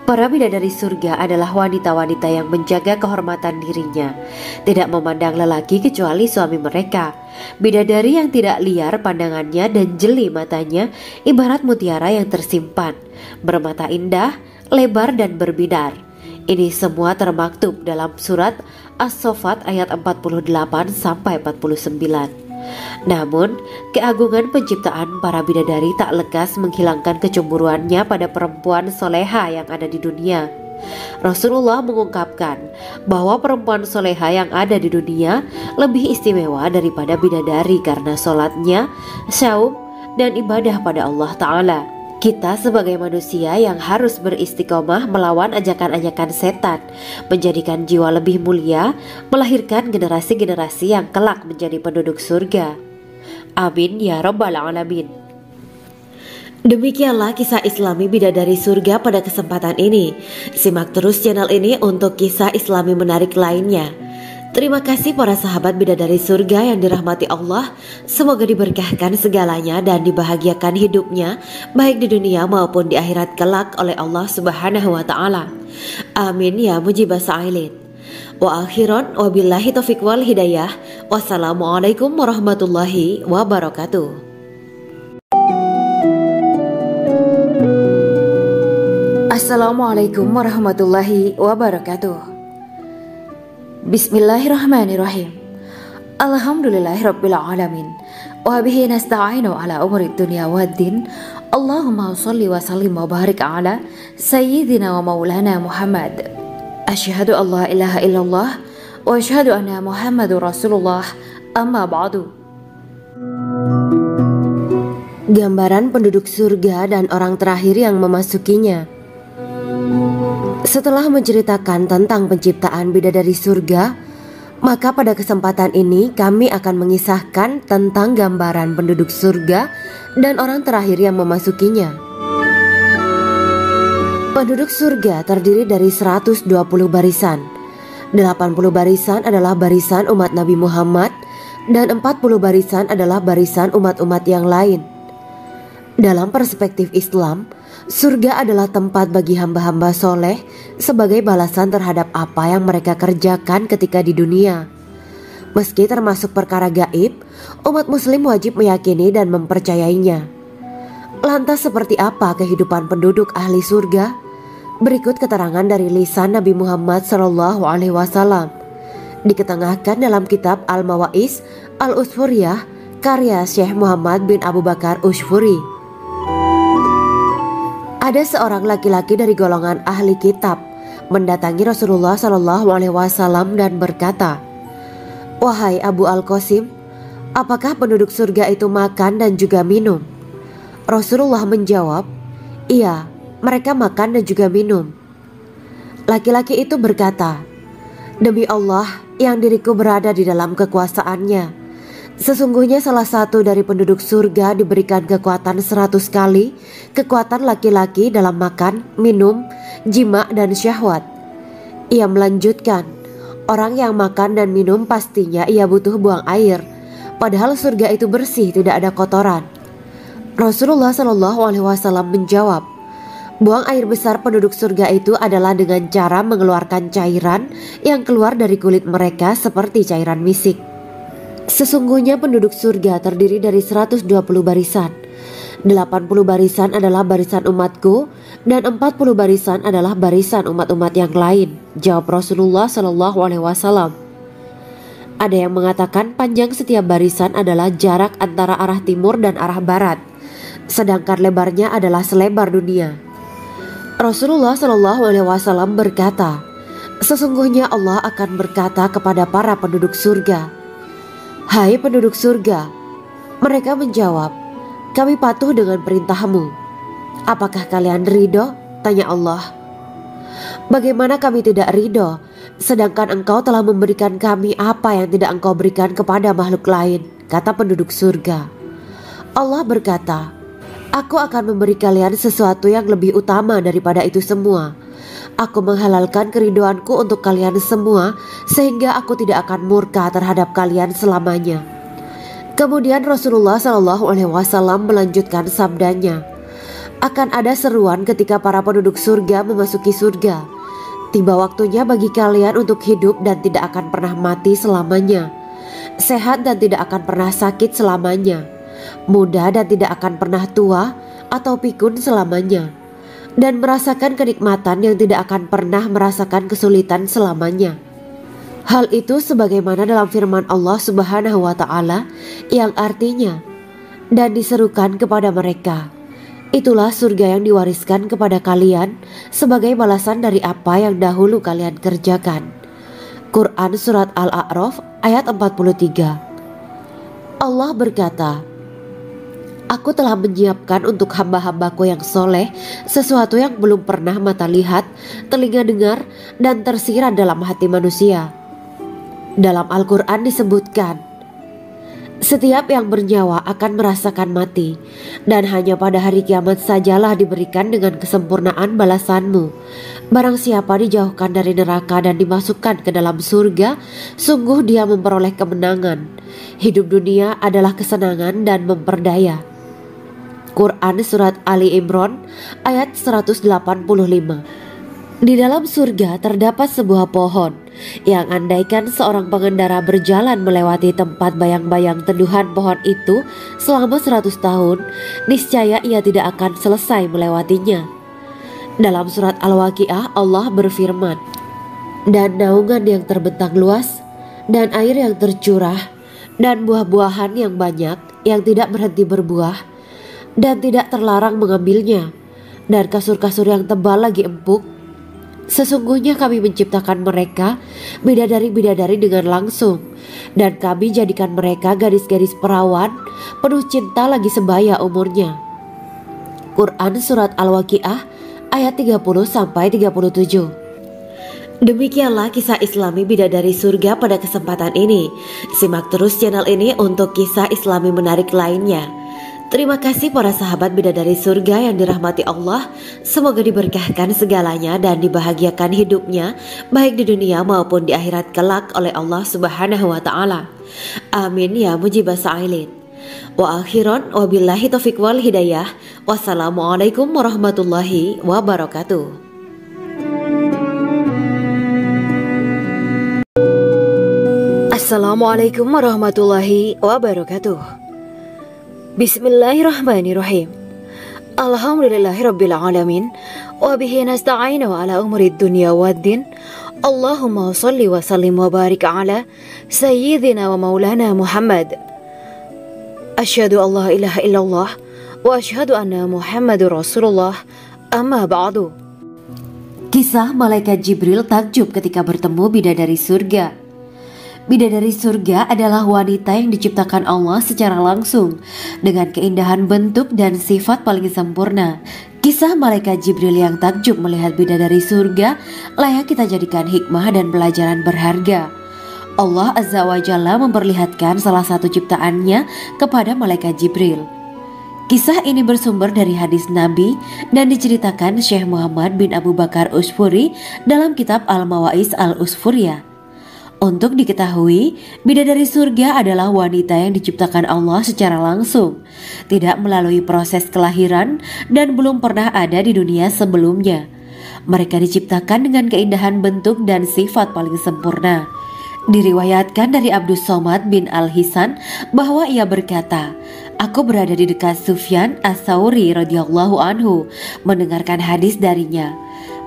Para bidadari surga adalah wanita-wanita yang menjaga kehormatan dirinya, tidak memandang lelaki kecuali suami mereka. Bidadari yang tidak liar pandangannya dan jeli matanya ibarat mutiara yang tersimpan, bermata indah, lebar dan berbinar. Ini semua termaktub dalam Surat As-Saffat ayat 48-49. Namun, keagungan penciptaan para bidadari tak lekas menghilangkan kecemburuannya pada perempuan soleha yang ada di dunia. Rasulullah mengungkapkan bahwa perempuan soleha yang ada di dunia lebih istimewa daripada bidadari karena sholatnya, syaum, dan ibadah pada Allah Ta'ala. Kita sebagai manusia yang harus beristiqomah melawan ajakan-ajakan setan, menjadikan jiwa lebih mulia, melahirkan generasi-generasi yang kelak menjadi penduduk surga. Amin ya Rabbal Alamin. Demikianlah kisah Islami bidadari surga pada kesempatan ini. Simak terus channel ini untuk kisah Islami menarik lainnya. Terima kasih para sahabat bidadari surga yang dirahmati Allah. Semoga diberkahkan segalanya dan dibahagiakan hidupnya baik di dunia maupun di akhirat kelak oleh Allah Subhanahu wa taala. Amin ya mujibas sa'ilin. Wa akhiran wabillahi taufiq wal hidayah. Wassalamualaikum warahmatullahi wabarakatuh. Assalamualaikum warahmatullahi wabarakatuh. Bismillahirrahmanirrahim. Alhamdulillahirabbil alamin. Wa bihi nasta'inu ala umuri dunya waddin. Allahumma shalli wa sallim wa barik ala sayyidina wa maulana Muhammad. Asyhadu an la ilaha illallah wa asyhadu anna Muhammadur Rasulullah. Amma ba'du. Gambaran penduduk surga dan orang terakhir yang memasukinya. Setelah menceritakan tentang penciptaan bidadari surga, maka pada kesempatan ini kami akan mengisahkan tentang gambaran penduduk surga dan orang terakhir yang memasukinya. Penduduk surga terdiri dari 120 barisan. 80 barisan adalah barisan umat Nabi Muhammad dan 40 barisan adalah barisan umat-umat yang lain. Dalam perspektif Islam, surga adalah tempat bagi hamba-hamba soleh sebagai balasan terhadap apa yang mereka kerjakan ketika di dunia. Meski termasuk perkara gaib, umat muslim wajib meyakini dan mempercayainya. Lantas seperti apa kehidupan penduduk ahli surga? Berikut keterangan dari lisan Nabi Muhammad SAW, diketengahkan dalam kitab Al-Mawaiz Al-Usfuriyah karya Syekh Muhammad bin Abu Bakar Ushfuri. Ada seorang laki-laki dari golongan ahli kitab mendatangi Rasulullah SAW dan berkata, "Wahai Abu Al-Qasim, apakah penduduk surga itu makan dan juga minum?" Rasulullah menjawab, "Iya, mereka makan dan juga minum." Laki-laki itu berkata, "Demi Allah yang diriku berada di dalam kekuasaannya, sesungguhnya salah satu dari penduduk surga diberikan kekuatan 100 kali kekuatan laki-laki dalam makan, minum, jima, dan syahwat." Ia melanjutkan, "Orang yang makan dan minum pastinya ia butuh buang air, padahal surga itu bersih, tidak ada kotoran." Rasulullah SAW menjawab, "Buang air besar penduduk surga itu adalah dengan cara mengeluarkan cairan yang keluar dari kulit mereka seperti cairan misik. Sesungguhnya penduduk surga terdiri dari 120 barisan. 80 barisan adalah barisan umatku dan 40 barisan adalah barisan umat-umat yang lain," jawab Rasulullah SAW. Ada yang mengatakan panjang setiap barisan adalah jarak antara arah timur dan arah barat, sedangkan lebarnya adalah selebar dunia. Rasulullah SAW berkata, "Sesungguhnya Allah akan berkata kepada para penduduk surga, 'Hai penduduk surga,' mereka menjawab, 'Kami patuh dengan perintahmu.' 'Apakah kalian ridho?' tanya Allah. 'Bagaimana kami tidak ridho, sedangkan engkau telah memberikan kami apa yang tidak engkau berikan kepada makhluk lain,' kata penduduk surga. Allah berkata, 'Aku akan memberi kalian sesuatu yang lebih utama daripada itu semua. Aku menghalalkan keridoanku untuk kalian semua sehingga aku tidak akan murka terhadap kalian selamanya.'" Kemudian Rasulullah SAW melanjutkan sabdanya, "Akan ada seruan ketika para penduduk surga memasuki surga. Tiba waktunya bagi kalian untuk hidup dan tidak akan pernah mati selamanya, sehat dan tidak akan pernah sakit selamanya, muda dan tidak akan pernah tua atau pikun selamanya, dan merasakan kenikmatan yang tidak akan pernah merasakan kesulitan selamanya." Hal itu sebagaimana dalam firman Allah Subhanahu wa Ta'ala yang artinya, "Dan diserukan kepada mereka, itulah surga yang diwariskan kepada kalian sebagai balasan dari apa yang dahulu kalian kerjakan." Quran Surat Al-A'raf ayat 43. Allah berkata, "Aku telah menyiapkan untuk hamba-hambaku yang soleh sesuatu yang belum pernah mata lihat, telinga dengar, dan tersirat dalam hati manusia." Dalam Al-Quran disebutkan, "Setiap yang bernyawa akan merasakan mati, dan hanya pada hari kiamat sajalah diberikan dengan kesempurnaan balasanmu. Barang siapa dijauhkan dari neraka dan dimasukkan ke dalam surga, sungguh dia memperoleh kemenangan. Hidup dunia adalah kesenangan dan memperdaya." Quran Surat Ali Imran ayat 185. Di dalam surga terdapat sebuah pohon yang andaikan seorang pengendara berjalan melewati tempat bayang-bayang teduhan pohon itu selama 100 tahun, niscaya ia tidak akan selesai melewatinya. Dalam surat Al-Waqiah Allah berfirman, "Dan naungan yang terbentang luas, dan air yang tercurah, dan buah-buahan yang banyak yang tidak berhenti berbuah, dan tidak terlarang mengambilnya, dan kasur-kasur yang tebal lagi empuk. Sesungguhnya kami menciptakan mereka bidadari-bidadari dengan langsung, dan kami jadikan mereka gadis-gadis perawan penuh cinta lagi sebaya umurnya." Quran Surat Al-Waqiah ayat 30-37. Demikianlah kisah Islami bidadari surga pada kesempatan ini. Simak terus channel ini untuk kisah Islami menarik lainnya. Terima kasih para sahabat bidadari surga yang dirahmati Allah. Semoga diberkahkan segalanya dan dibahagiakan hidupnya baik di dunia maupun di akhirat kelak oleh Allah Subhanahu wa Ta'ala. Amin ya mujibah sa'ilin. Wa akhiran wabillahi taufiq wal hidayah. Wassalamualaikum warahmatullahi wabarakatuh. Assalamualaikum warahmatullahi wabarakatuh. Bismillahirrahmanirrahim. Alhamdulillahirabbil alamin wa bihi nasta'inu ala umurid dunya waddin. Allahumma shalli wa sallim wa barik ala sayyidina wa maulana Muhammad. Asyhadu an la ilaha illallah wa asyhadu anna Muhammadur Rasulullah. Amma ba'du. Kisah malaikat Jibril takjub ketika bertemu bidadari surga. Bidadari surga adalah wanita yang diciptakan Allah secara langsung dengan keindahan bentuk dan sifat paling sempurna. Kisah malaikat Jibril yang takjub melihat bidadari surga layak kita jadikan hikmah dan pelajaran berharga. Allah Azza wa Jalla memperlihatkan salah satu ciptaannya kepada malaikat Jibril. Kisah ini bersumber dari hadis Nabi dan diceritakan Syekh Muhammad bin Abu Bakar Usfuri dalam kitab Al-Mawaiz Al-Usfuriyah. Untuk diketahui, bidadari surga adalah wanita yang diciptakan Allah secara langsung, tidak melalui proses kelahiran dan belum pernah ada di dunia sebelumnya. Mereka diciptakan dengan keindahan bentuk dan sifat paling sempurna. Diriwayatkan dari Abdus Somad bin Al-Hisan bahwa ia berkata, "Aku berada di dekat Sufyan As-Tsauri radhiyallahu anhu mendengarkan hadis darinya.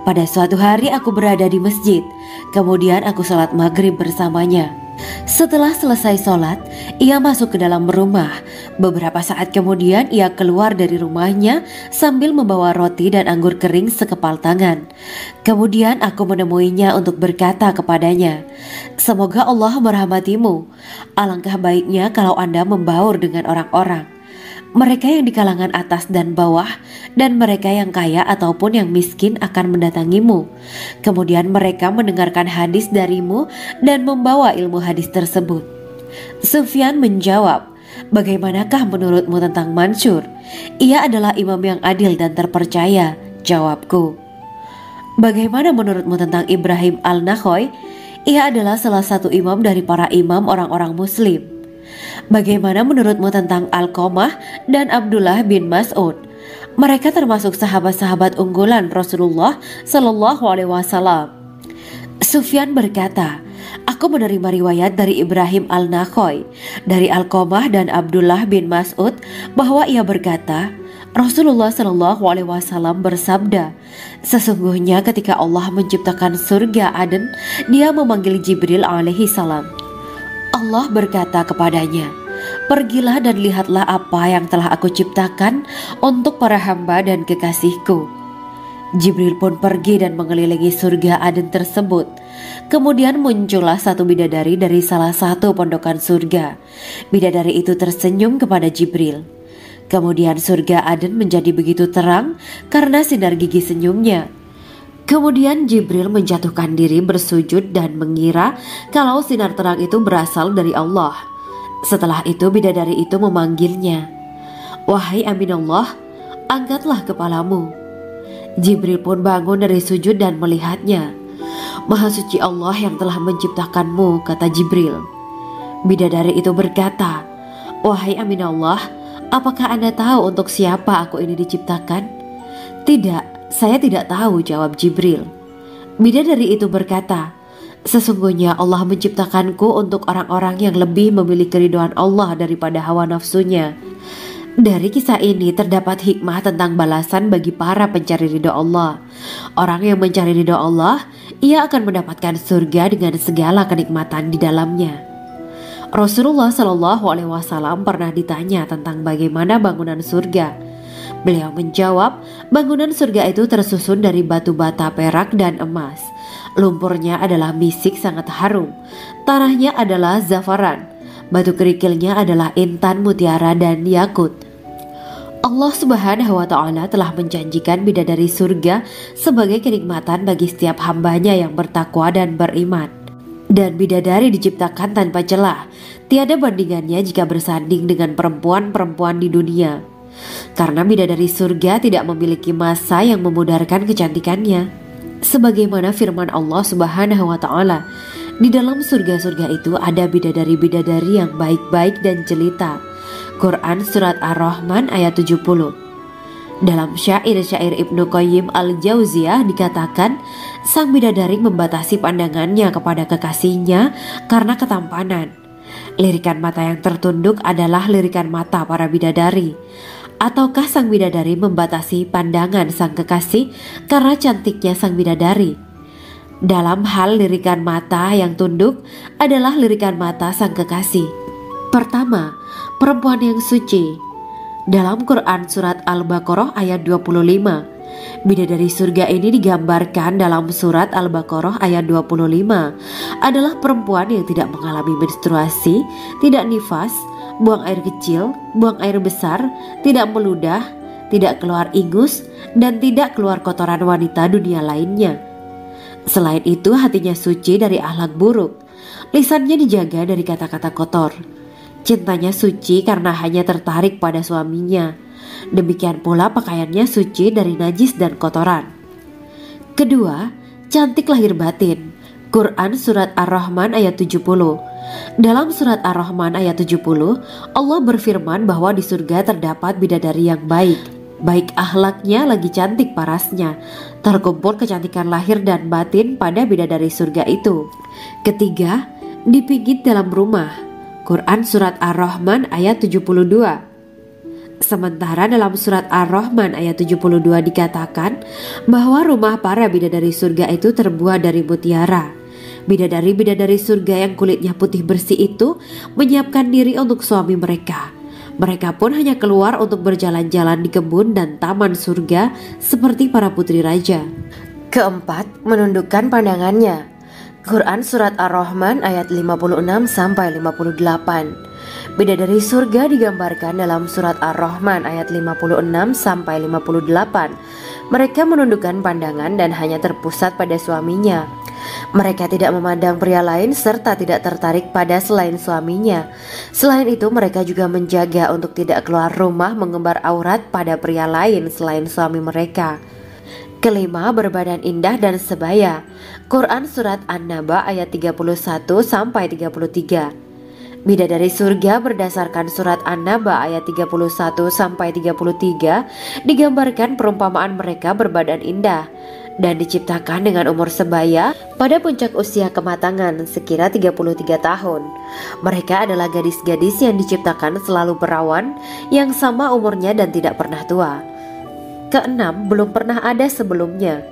Pada suatu hari aku berada di masjid, kemudian aku sholat maghrib bersamanya. Setelah selesai sholat, ia masuk ke dalam rumah. Beberapa saat kemudian ia keluar dari rumahnya sambil membawa roti dan anggur kering sekepal tangan. Kemudian aku menemuinya untuk berkata kepadanya, 'Semoga Allah merahmatimu. Alangkah baiknya kalau Anda membaur dengan orang-orang. Mereka yang di kalangan atas dan bawah dan mereka yang kaya ataupun yang miskin akan mendatangimu. Kemudian mereka mendengarkan hadis darimu dan membawa ilmu hadis tersebut.' Sufyan menjawab, 'Bagaimanakah menurutmu tentang Mansur? Ia adalah imam yang adil dan terpercaya.' Jawabku. 'Bagaimana menurutmu tentang Ibrahim Al-Nakhoy? Ia adalah salah satu imam dari para imam orang-orang muslim.' 'Bagaimana menurutmu tentang Alqamah dan Abdullah bin Mas'ud? Mereka termasuk sahabat-sahabat unggulan Rasulullah Shallallahu Alaihi Wasallam.' Sufyan berkata, 'Aku menerima riwayat dari Ibrahim Al-Nakhoy, dari Alqamah dan Abdullah bin Mas'ud bahwa ia berkata, Rasulullah Shallallahu Alaihi Wasallam bersabda, sesungguhnya ketika Allah menciptakan surga Aden, Dia memanggil Jibril alaihi salam. Allah berkata kepadanya, pergilah dan lihatlah apa yang telah aku ciptakan untuk para hamba dan kekasihku. Jibril pun pergi dan mengelilingi surga Aden tersebut. Kemudian muncullah satu bidadari dari salah satu pondokan surga. Bidadari itu tersenyum kepada Jibril. Kemudian surga Aden menjadi begitu terang karena sinar gigi senyumnya. Kemudian Jibril menjatuhkan diri bersujud dan mengira kalau sinar terang itu berasal dari Allah. Setelah itu bidadari itu memanggilnya, wahai Aminullah, angkatlah kepalamu. Jibril pun bangun dari sujud dan melihatnya. Maha suci Allah yang telah menciptakanmu, kata Jibril. Bidadari itu berkata, wahai Aminullah, apakah Anda tahu untuk siapa aku ini diciptakan? Tidak. Saya tidak tahu, jawab Jibril. Bidadari itu berkata, sesungguhnya Allah menciptakanku untuk orang-orang yang lebih memilih keridhaan Allah daripada hawa nafsunya. Dari kisah ini terdapat hikmah tentang balasan bagi para pencari ridho Allah. Orang yang mencari ridho Allah, ia akan mendapatkan surga dengan segala kenikmatan di dalamnya. Rasulullah Shallallahu Alaihi Wasallam pernah ditanya tentang bagaimana bangunan surga. Beliau menjawab, bangunan surga itu tersusun dari batu bata, perak, dan emas. Lumpurnya adalah misik sangat harum. Tanahnya adalah zafaran. Batu kerikilnya adalah intan, mutiara, dan yakut. Allah Subhanahu wa Ta'ala telah menjanjikan bidadari surga sebagai kenikmatan bagi setiap hambanya yang bertakwa dan beriman. Dan bidadari diciptakan tanpa celah. Tiada bandingannya jika bersanding dengan perempuan-perempuan di dunia. Karena bidadari surga tidak memiliki masa yang memudarkan kecantikannya. Sebagaimana firman Allah Subhanahu wa Ta'ala, di dalam surga-surga itu ada bidadari-bidadari yang baik-baik dan jelita. Quran Surat Ar-Rahman ayat 70. Dalam syair-syair Ibnu Qayyim al-Jauziyah dikatakan, sang bidadari membatasi pandangannya kepada kekasihnya karena ketampanan. Lirikan mata yang tertunduk adalah lirikan mata para bidadari. Ataukah sang bidadari membatasi pandangan sang kekasih karena cantiknya sang bidadari? Dalam hal lirikan mata yang tunduk adalah lirikan mata sang kekasih. Pertama, perempuan yang suci. Dalam Quran surat Al-Baqarah ayat 25, bidadari surga ini digambarkan dalam surat Al-Baqarah ayat 25 adalah perempuan yang tidak mengalami menstruasi, tidak nifas, buang air kecil, buang air besar, tidak meludah, tidak keluar ingus, dan tidak keluar kotoran wanita dunia lainnya. Selain itu, hatinya suci dari akhlak buruk, lisannya dijaga dari kata-kata kotor. Cintanya suci karena hanya tertarik pada suaminya. Demikian pula pakaiannya suci dari najis dan kotoran. Kedua, cantik lahir batin. Quran surat Ar-Rahman ayat 70. Dalam surat Ar-Rahman ayat 70, Allah berfirman bahwa di surga terdapat bidadari yang baik. Baik akhlaknya lagi cantik parasnya. Terkumpul kecantikan lahir dan batin pada bidadari surga itu. Ketiga, dipijit dalam rumah. Quran surat Ar-Rahman ayat 72. Sementara dalam surat Ar-Rahman ayat 72 dikatakan bahwa rumah para bidadari surga itu terbuat dari mutiara. Bidadari-bidadari surga yang kulitnya putih bersih itu menyiapkan diri untuk suami mereka. Mereka pun hanya keluar untuk berjalan-jalan di kebun dan taman surga seperti para putri raja. Keempat, menundukkan pandangannya. Quran surat Ar-Rahman ayat 56-58. Bidadari surga digambarkan dalam surat Ar-Rahman ayat 56-58. Mereka menundukkan pandangan dan hanya terpusat pada suaminya. Mereka tidak memandang pria lain serta tidak tertarik pada selain suaminya. Selain itu, mereka juga menjaga untuk tidak keluar rumah mengembar aurat pada pria lain selain suami mereka. Kelima, berbadan indah dan sebaya. Quran surat An-Naba ayat 31-33. Bidadari surga berdasarkan surat An-Naba ayat 31-33 digambarkan perumpamaan mereka berbadan indah dan diciptakan dengan umur sebaya pada puncak usia kematangan sekira 33 tahun. Mereka adalah gadis-gadis yang diciptakan selalu perawan yang sama umurnya dan tidak pernah tua. Keenam, belum pernah ada sebelumnya.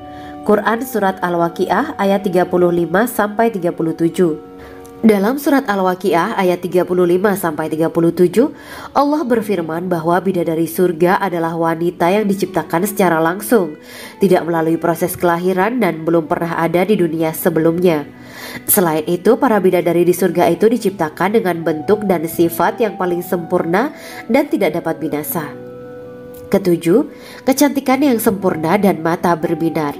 Quran surat Al-Waqiah ayat 35-37. Dalam surat Al-Waqiah ayat 35-37, Allah berfirman bahwa bidadari surga adalah wanita yang diciptakan secara langsung, tidak melalui proses kelahiran dan belum pernah ada di dunia sebelumnya. Selain itu, para bidadari di surga itu diciptakan dengan bentuk dan sifat yang paling sempurna dan tidak dapat binasa. Ketujuh, kecantikan yang sempurna dan mata berbinar.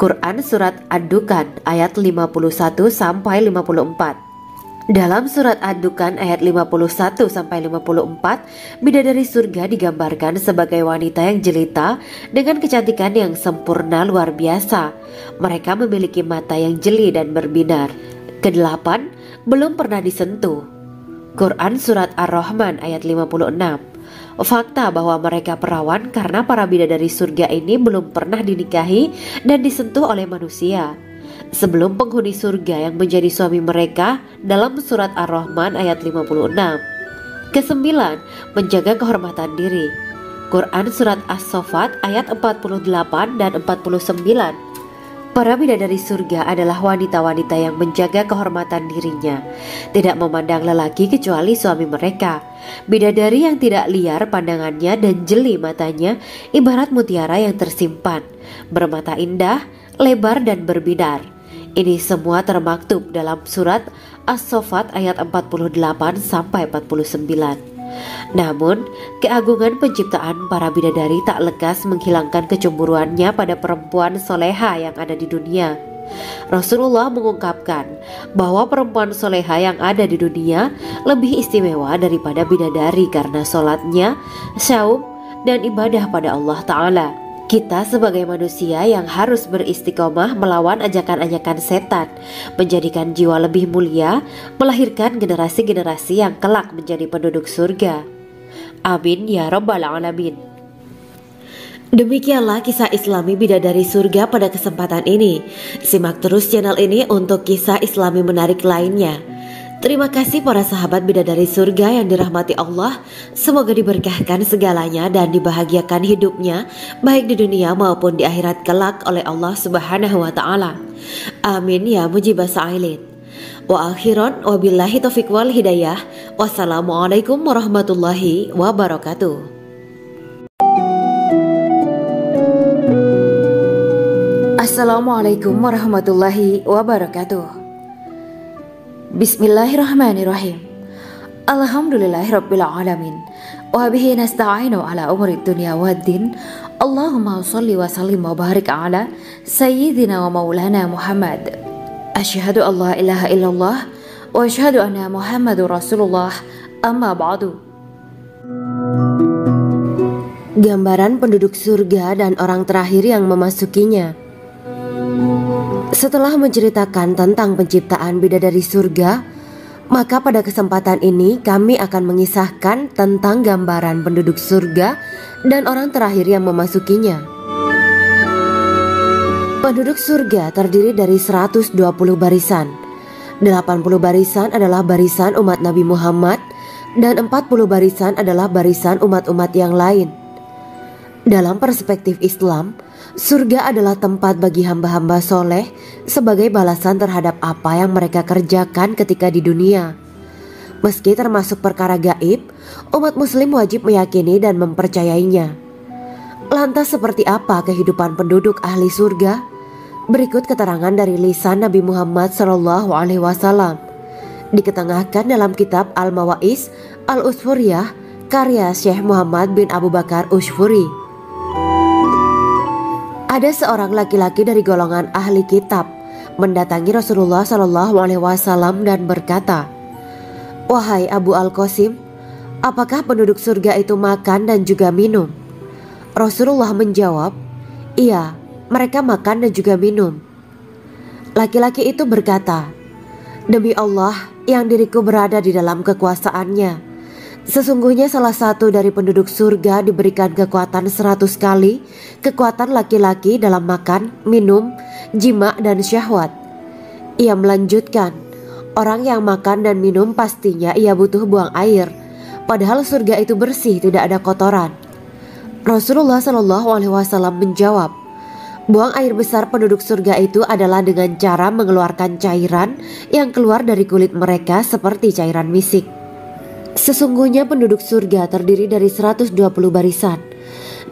Quran surat Ad-Dukhan ayat 51-54. Dalam surat Ad-Dukhan ayat 51-54, bidadari surga digambarkan sebagai wanita yang jelita dengan kecantikan yang sempurna luar biasa. Mereka memiliki mata yang jeli dan berbinar. Kedelapan, belum pernah disentuh. Quran surat Ar-Rahman ayat 56. Fakta bahwa mereka perawan karena para bidadari surga ini belum pernah dinikahi dan disentuh oleh manusia sebelum penghuni surga yang menjadi suami mereka dalam surat Ar-Rahman ayat 56. Kesembilan, menjaga kehormatan diri. Quran surat As-Saffat ayat 48 dan 49. Para bidadari surga adalah wanita-wanita yang menjaga kehormatan dirinya, tidak memandang lelaki kecuali suami mereka. Bidadari yang tidak liar pandangannya dan jeli matanya ibarat mutiara yang tersimpan, bermata indah, lebar dan berbinar. Ini semua termaktub dalam surat As-Saffat ayat 48-49. Namun, keagungan penciptaan para bidadari tak lekas menghilangkan kecemburuannya pada perempuan soleha yang ada di dunia. Rasulullah mengungkapkan bahwa perempuan soleha yang ada di dunia lebih istimewa daripada bidadari karena sholatnya, syaum, dan ibadah pada Allah Ta'ala. Kita sebagai manusia yang harus beristiqomah melawan ajakan-ajakan setan, menjadikan jiwa lebih mulia, melahirkan generasi-generasi yang kelak menjadi penduduk surga. Amin ya rabbal alamin. Demikianlah kisah Islami Bidadari Surga pada kesempatan ini. Simak terus channel ini untuk kisah Islami menarik lainnya. Terima kasih para sahabat Bidadari Surga yang dirahmati Allah. Semoga diberkahkan segalanya dan dibahagiakan hidupnya, baik di dunia maupun di akhirat kelak oleh Allah Subhanahu wa Ta'ala. Amin ya mujibah sa'ilin. Wa akhiran wabillahi taufiq wal hidayah. Wassalamualaikum warahmatullahi wabarakatuh. Assalamualaikum warahmatullahi wabarakatuh. Bismillahirrahmanirrahim. Alhamdulillahirabbil alamin. Wa bihi nasta'inu ala umuri dunya waddin. Allahumma shalli wa sallim wa barik ala sayyidina wa maulana Muhammad. Asyhadu an la ilaha illallah wa asyhadu anna Muhammadur Rasulullah. Amma ba'du. Gambaran penduduk surga dan orang terakhir yang memasukinya. Setelah menceritakan tentang penciptaan bidadari surga, maka pada kesempatan ini kami akan mengisahkan tentang gambaran penduduk surga dan orang terakhir yang memasukinya. Penduduk surga terdiri dari 120 barisan. 80 barisan adalah barisan umat Nabi Muhammad dan 40 barisan adalah barisan umat-umat yang lain. Dalam perspektif Islam, surga adalah tempat bagi hamba-hamba soleh sebagai balasan terhadap apa yang mereka kerjakan ketika di dunia. Meski termasuk perkara gaib, umat muslim wajib meyakini dan mempercayainya. Lantas seperti apa kehidupan penduduk ahli surga? Berikut keterangan dari lisan Nabi Muhammad SAW. Diketengahkan dalam kitab Al-Mawaiz Al-Usfuriyah karya Syekh Muhammad bin Abu Bakar Ushfuri. Ada seorang laki-laki dari golongan ahli kitab mendatangi Rasulullah SAW dan berkata, "Wahai Abu Al-Qasim, apakah penduduk surga itu makan dan juga minum?" Rasulullah menjawab, "Iya, mereka makan dan juga minum." Laki-laki itu berkata, "Demi Allah yang diriku berada di dalam kekuasaannya, sesungguhnya salah satu dari penduduk surga diberikan kekuatan 100 kali kekuatan laki-laki dalam makan, minum, jima, dan syahwat." Ia melanjutkan, "Orang yang makan dan minum pastinya ia butuh buang air, padahal surga itu bersih, tidak ada kotoran." Rasulullah SAW menjawab, "Buang air besar penduduk surga itu adalah dengan cara mengeluarkan cairan yang keluar dari kulit mereka seperti cairan misik." Sesungguhnya penduduk surga terdiri dari 120 barisan.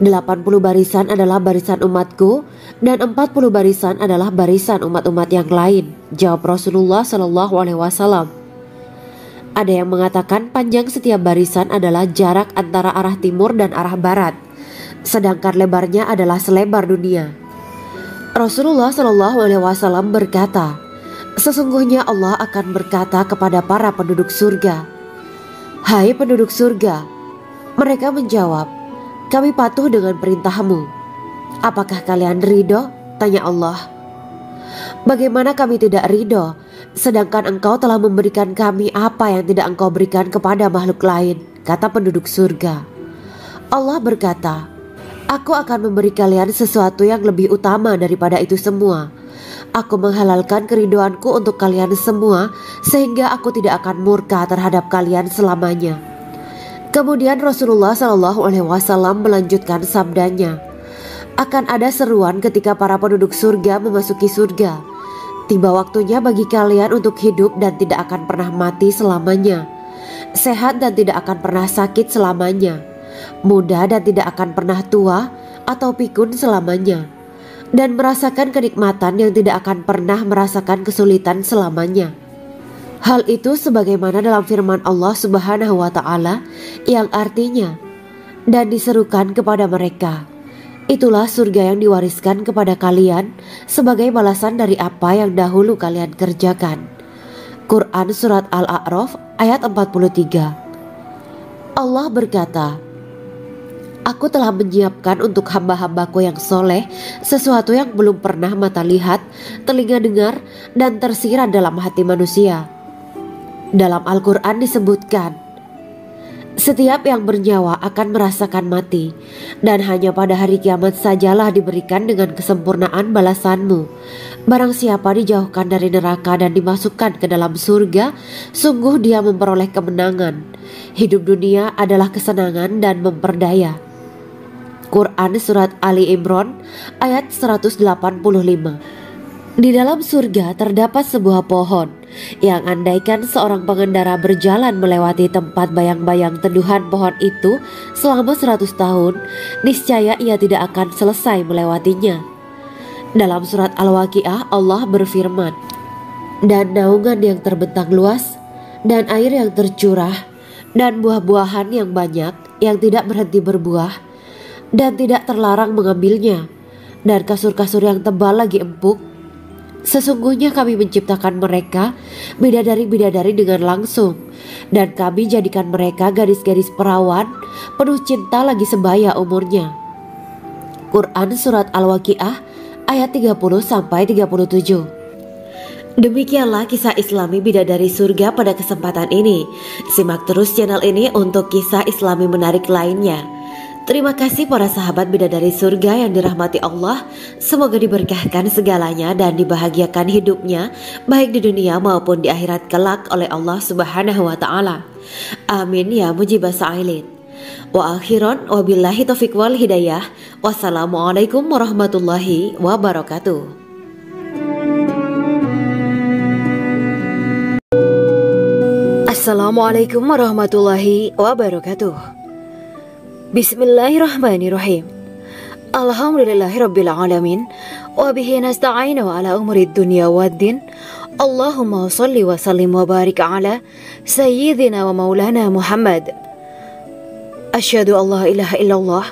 80 barisan adalah barisan umatku dan 40 barisan adalah barisan umat-umat yang lain, jawab Rasulullah SAW. Ada yang mengatakan panjang setiap barisan adalah jarak antara arah timur dan arah barat, sedangkan lebarnya adalah selebar dunia. Rasulullah SAW berkata, "Sesungguhnya Allah akan berkata kepada para penduduk surga, 'Hai penduduk surga,' mereka menjawab, 'Kami patuh dengan perintahmu.' 'Apakah kalian ridho?' tanya Allah. 'Bagaimana kami tidak ridho, sedangkan engkau telah memberikan kami apa yang tidak engkau berikan kepada makhluk lain,' kata penduduk surga. Allah berkata, 'Aku akan memberi kalian sesuatu yang lebih utama daripada itu semua. Aku menghalalkan keridoanku untuk kalian semua sehingga aku tidak akan murka terhadap kalian selamanya.'" Kemudian Rasulullah SAW melanjutkan sabdanya, "Akan ada seruan ketika para penduduk surga memasuki surga. Tiba waktunya bagi kalian untuk hidup dan tidak akan pernah mati selamanya, sehat dan tidak akan pernah sakit selamanya, muda dan tidak akan pernah tua atau pikun selamanya, dan merasakan kenikmatan yang tidak akan pernah merasakan kesulitan selamanya." Hal itu sebagaimana dalam firman Allah Subhanahu wa Ta'ala yang artinya, "Dan diserukan kepada mereka, itulah surga yang diwariskan kepada kalian sebagai balasan dari apa yang dahulu kalian kerjakan." Quran Surat Al-A'raf ayat 43. Allah berkata, "Aku telah menyiapkan untuk hamba-hambaku yang soleh sesuatu yang belum pernah mata lihat, telinga dengar, dan tersirat dalam hati manusia." Dalam Al-Quran disebutkan, Setiap yang bernyawa akan merasakan mati, dan hanya pada hari kiamat sajalah diberikan dengan kesempurnaan balasanmu. Barang siapa dijauhkan dari neraka dan dimasukkan ke dalam surga, sungguh dia memperoleh kemenangan. Hidup dunia adalah kesenangan dan memperdaya. Quran Surat Ali Imran ayat 185. Di dalam surga terdapat sebuah pohon yang andaikan seorang pengendara berjalan melewati tempat bayang-bayang teduhan pohon itu selama 100 tahun, niscaya ia tidak akan selesai melewatinya. Dalam surat Al-Waqiah Allah berfirman, "Dan naungan yang terbentang luas, dan air yang tercurah, dan buah-buahan yang banyak yang tidak berhenti berbuah, dan tidak terlarang mengambilnya, dan kasur-kasur yang tebal lagi empuk. Sesungguhnya kami menciptakan mereka bidadari-bidadari dengan langsung, dan kami jadikan mereka gadis-gadis perawan penuh cinta lagi sebaya umurnya." Quran Surat Al-Waqiah ayat 30-37. Demikianlah kisah Islami bidadari surga pada kesempatan ini. Simak terus channel ini untuk kisah Islami menarik lainnya. Terima kasih para sahabat bidadari surga yang dirahmati Allah. Semoga diberkahkan segalanya dan dibahagiakan hidupnya, baik di dunia maupun di akhirat kelak oleh Allah Subhanahu wa Ta'ala. Amin ya mujibah sa'ilin. Wa akhiran wabillahi taufiq wal hidayah. Wassalamualaikum warahmatullahi wabarakatuh. Assalamualaikum warahmatullahi wabarakatuh. Bismillahirrahmanirrahim. Alhamdulillahirabbil alamin wa bihi nasta'inu ala umuri dunya waddin. Allahumma shalli wa sallim wa barik ala sayyidina wa maulana Muhammad. Asyhadu an la ilaha illallah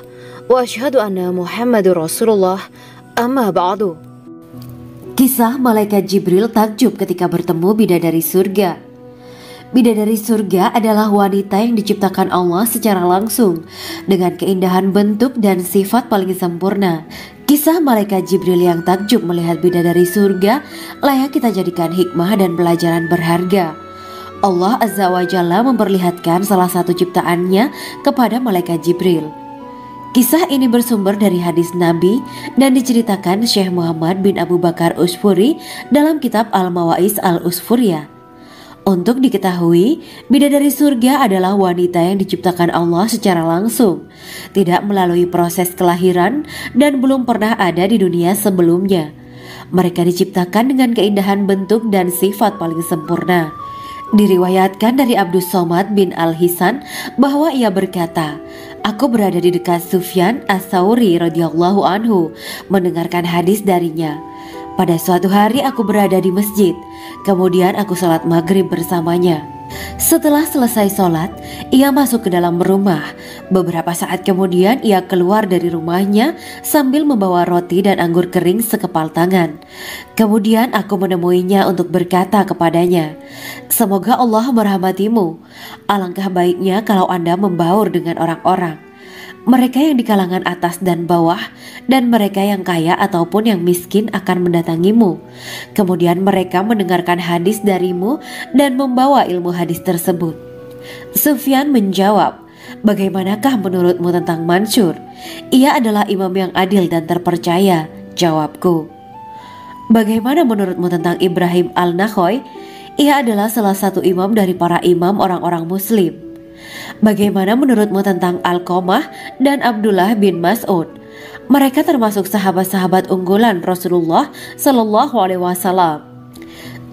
wa asyhadu anna Muhammadur Rasulullah. Amma ba'du. Kisah malaikat Jibril takjub ketika bertemu bidadari surga. Bidadari surga adalah wanita yang diciptakan Allah secara langsung dengan keindahan bentuk dan sifat paling sempurna. Kisah malaikat Jibril yang takjub melihat bidadari surga layak kita jadikan hikmah dan pelajaran berharga. Allah Azza wa Jalla memperlihatkan salah satu ciptaannya kepada malaikat Jibril. Kisah ini bersumber dari hadis Nabi dan diceritakan Syekh Muhammad bin Abu Bakar Usfuri dalam kitab Al-Mawaiz Al-Usfuriyah. Untuk diketahui, bidadari surga adalah wanita yang diciptakan Allah secara langsung, tidak melalui proses kelahiran dan belum pernah ada di dunia sebelumnya. Mereka diciptakan dengan keindahan bentuk dan sifat paling sempurna. Diriwayatkan dari Abdus Somad bin Al-Hisan bahwa ia berkata, "Aku berada di dekat Sufyan As-Sauri radhiyallahu anhu mendengarkan hadis darinya. Pada suatu hari aku berada di masjid, kemudian aku sholat maghrib bersamanya. Setelah selesai sholat, ia masuk ke dalam rumah. Beberapa saat kemudian ia keluar dari rumahnya sambil membawa roti dan anggur kering sekepal tangan. Kemudian aku menemuinya untuk berkata kepadanya, 'Semoga Allah merahmatimu. Alangkah baiknya kalau Anda membaur dengan orang-orang. Mereka yang di kalangan atas dan bawah, dan mereka yang kaya ataupun yang miskin akan mendatangimu. Kemudian mereka mendengarkan hadis darimu dan membawa ilmu hadis tersebut.' Sufyan menjawab, 'Bagaimanakah menurutmu tentang Mansur? Ia adalah imam yang adil dan terpercaya.' Jawabku. 'Bagaimana menurutmu tentang Ibrahim Al-Nakhoy? Ia adalah salah satu imam dari para imam orang-orang muslim.' 'Bagaimana menurutmu tentang Alqamah dan Abdullah bin Mas'ud? Mereka termasuk sahabat-sahabat unggulan Rasulullah Sallallahu Alaihi Wasallam.'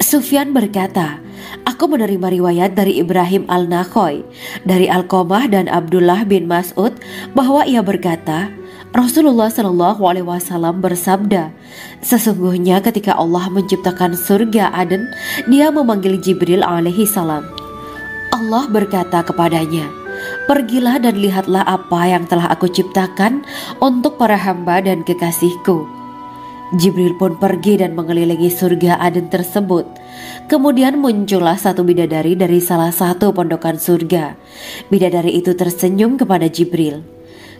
Sufyan berkata, 'Aku menerima riwayat dari Ibrahim Al-Nakhoy, dari Alqamah dan Abdullah bin Mas'ud bahwa ia berkata, Rasulullah Sallallahu Alaihi Wasallam bersabda, sesungguhnya ketika Allah menciptakan surga Aden, Dia memanggil Jibril alaihi salam. Allah berkata kepadanya, pergilah dan lihatlah apa yang telah aku ciptakan untuk para hamba dan kekasihku. Jibril pun pergi dan mengelilingi surga Aden tersebut. Kemudian muncullah satu bidadari dari salah satu pondokan surga. Bidadari itu tersenyum kepada Jibril.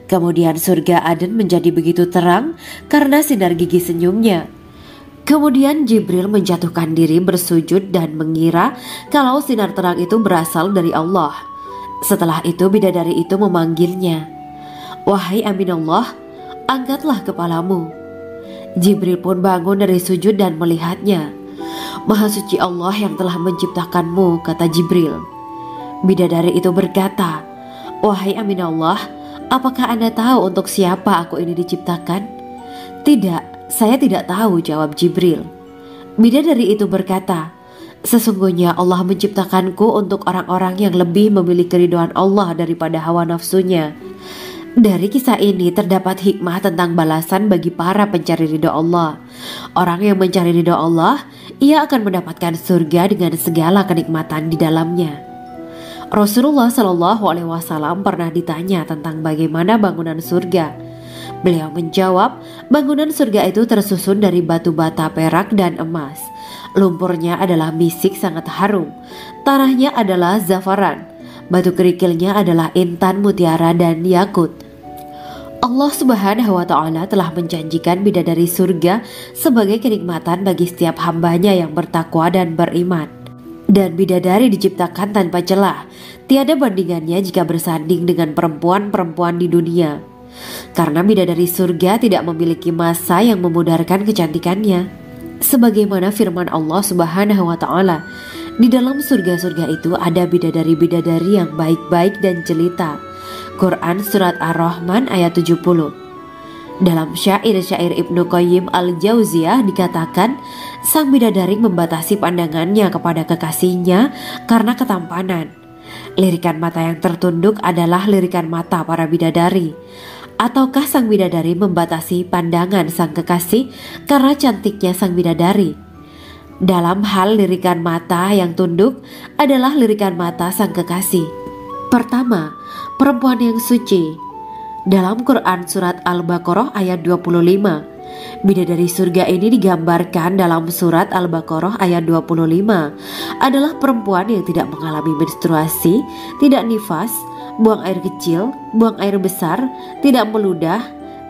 Kemudian surga Aden menjadi begitu terang karena sinar gigi senyumnya. Kemudian Jibril menjatuhkan diri bersujud dan mengira kalau sinar terang itu berasal dari Allah. Setelah itu bidadari itu memanggilnya, "Wahai Aminullah, angkatlah kepalamu." Jibril pun bangun dari sujud dan melihatnya. "Maha suci Allah yang telah menciptakanmu," kata Jibril. Bidadari itu berkata, "Wahai Aminullah, apakah Anda tahu untuk siapa aku ini diciptakan?" "Tidak, saya tidak tahu," jawab Jibril. Bidadari itu berkata, "Sesungguhnya Allah menciptakanku untuk orang-orang yang lebih memilih keridhaan Allah daripada hawa nafsunya." Dari kisah ini terdapat hikmah tentang balasan bagi para pencari ridho Allah. Orang yang mencari ridho Allah, ia akan mendapatkan surga dengan segala kenikmatan di dalamnya. Rasulullah Shallallahu Alaihi Wasallam pernah ditanya tentang bagaimana bangunan surga. Beliau menjawab, bangunan surga itu tersusun dari batu bata, perak, dan emas. Lumpurnya adalah misik sangat harum, tanahnya adalah zafaran, batu kerikilnya adalah intan, mutiara, dan yakut. Allah Subhanahu wa Ta'ala telah menjanjikan bidadari surga sebagai kenikmatan bagi setiap hambanya yang bertakwa dan beriman. Dan bidadari diciptakan tanpa celah, tiada bandingannya jika bersanding dengan perempuan-perempuan di dunia. Karena bidadari surga tidak memiliki masa yang memudarkan kecantikannya. Sebagaimana firman Allah Subhanahu wa Ta'ala, di dalam surga-surga itu ada bidadari-bidadari yang baik-baik dan jelita. Quran Surat Ar-Rahman ayat 70. Dalam syair-syair Ibnu Qayyim Al-Jauziyah dikatakan, sang bidadari membatasi pandangannya kepada kekasihnya karena ketampanan. Lirikan mata yang tertunduk adalah lirikan mata para bidadari. Ataukah sang bidadari membatasi pandangan sang kekasih karena cantiknya sang bidadari? Dalam hal lirikan mata yang tunduk adalah lirikan mata sang kekasih. Pertama, perempuan yang suci. Dalam Quran Surat Al-Baqarah ayat 25, bidadari surga ini digambarkan dalam Surat Al-Baqarah ayat 25 adalah perempuan yang tidak mengalami menstruasi, tidak nifas, buang air kecil, buang air besar, tidak meludah,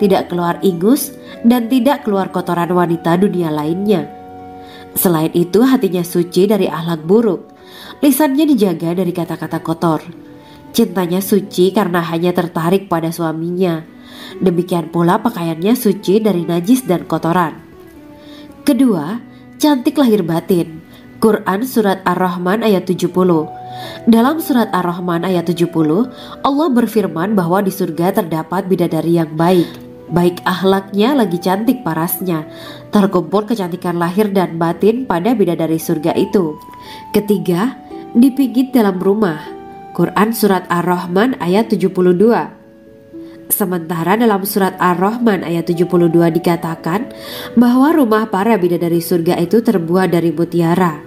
tidak keluar ingus, dan tidak keluar kotoran wanita dunia lainnya. Selain itu, hatinya suci dari akhlak buruk, lisannya dijaga dari kata-kata kotor. Cintanya suci karena hanya tertarik pada suaminya. Demikian pula pakaiannya suci dari najis dan kotoran. Kedua, cantik lahir batin. Quran Surat Ar-Rahman ayat 70. Dalam Surat Ar-Rahman ayat 70, Allah berfirman bahwa di surga terdapat bidadari yang baik. Baik akhlaknya lagi cantik parasnya. Terkumpul kecantikan lahir dan batin pada bidadari surga itu. Ketiga, dipijit dalam rumah. Quran Surat Ar-Rahman ayat 72. Sementara dalam Surat Ar-Rahman ayat 72 dikatakan bahwa rumah para bidadari surga itu terbuat dari mutiara.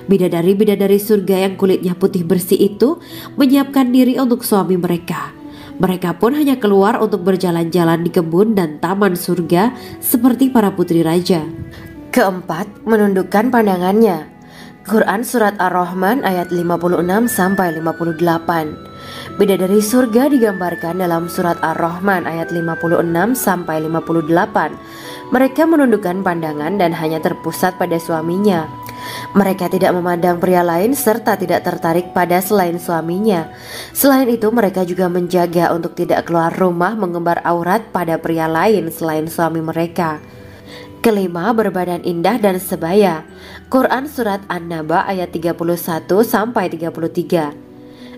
Bidadari-bidadari surga yang kulitnya putih bersih itu menyiapkan diri untuk suami mereka. Mereka pun hanya keluar untuk berjalan-jalan di kebun dan taman surga seperti para putri raja. Keempat, menundukkan pandangannya. Quran Surat Ar-Rahman ayat 56-58. Bidadari surga digambarkan dalam Surat Ar-Rahman ayat 56-58. Mereka menundukkan pandangan dan hanya terpusat pada suaminya. Mereka tidak memandang pria lain serta tidak tertarik pada selain suaminya. Selain itu, mereka juga menjaga untuk tidak keluar rumah mengembar aurat pada pria lain selain suami mereka. Kelima, berbadan indah dan sebaya. Quran Surat An-Naba ayat 31-33.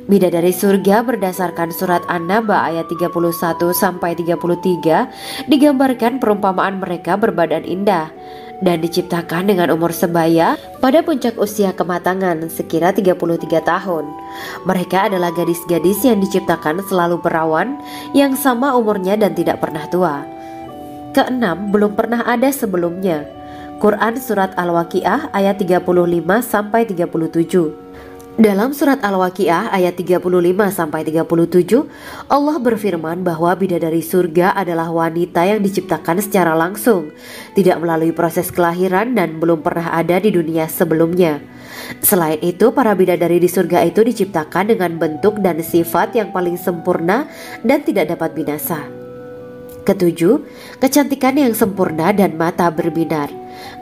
Bidadari surga berdasarkan Surat An-Naba ayat 31-33 digambarkan perumpamaan mereka berbadan indah dan diciptakan dengan umur sebaya pada puncak usia kematangan sekira 33 tahun. Mereka adalah gadis-gadis yang diciptakan selalu perawan, yang sama umurnya dan tidak pernah tua. Keenam, belum pernah ada sebelumnya. Quran Surat Al-Waqiah ayat 35-37. Dalam Surat Al-Waqiah ayat 35-37, Allah berfirman bahwa bidadari surga adalah wanita yang diciptakan secara langsung, tidak melalui proses kelahiran dan belum pernah ada di dunia sebelumnya. Selain itu, para bidadari di surga itu diciptakan dengan bentuk dan sifat yang paling sempurna dan tidak dapat binasa. Ketujuh, kecantikan yang sempurna dan mata berbinar.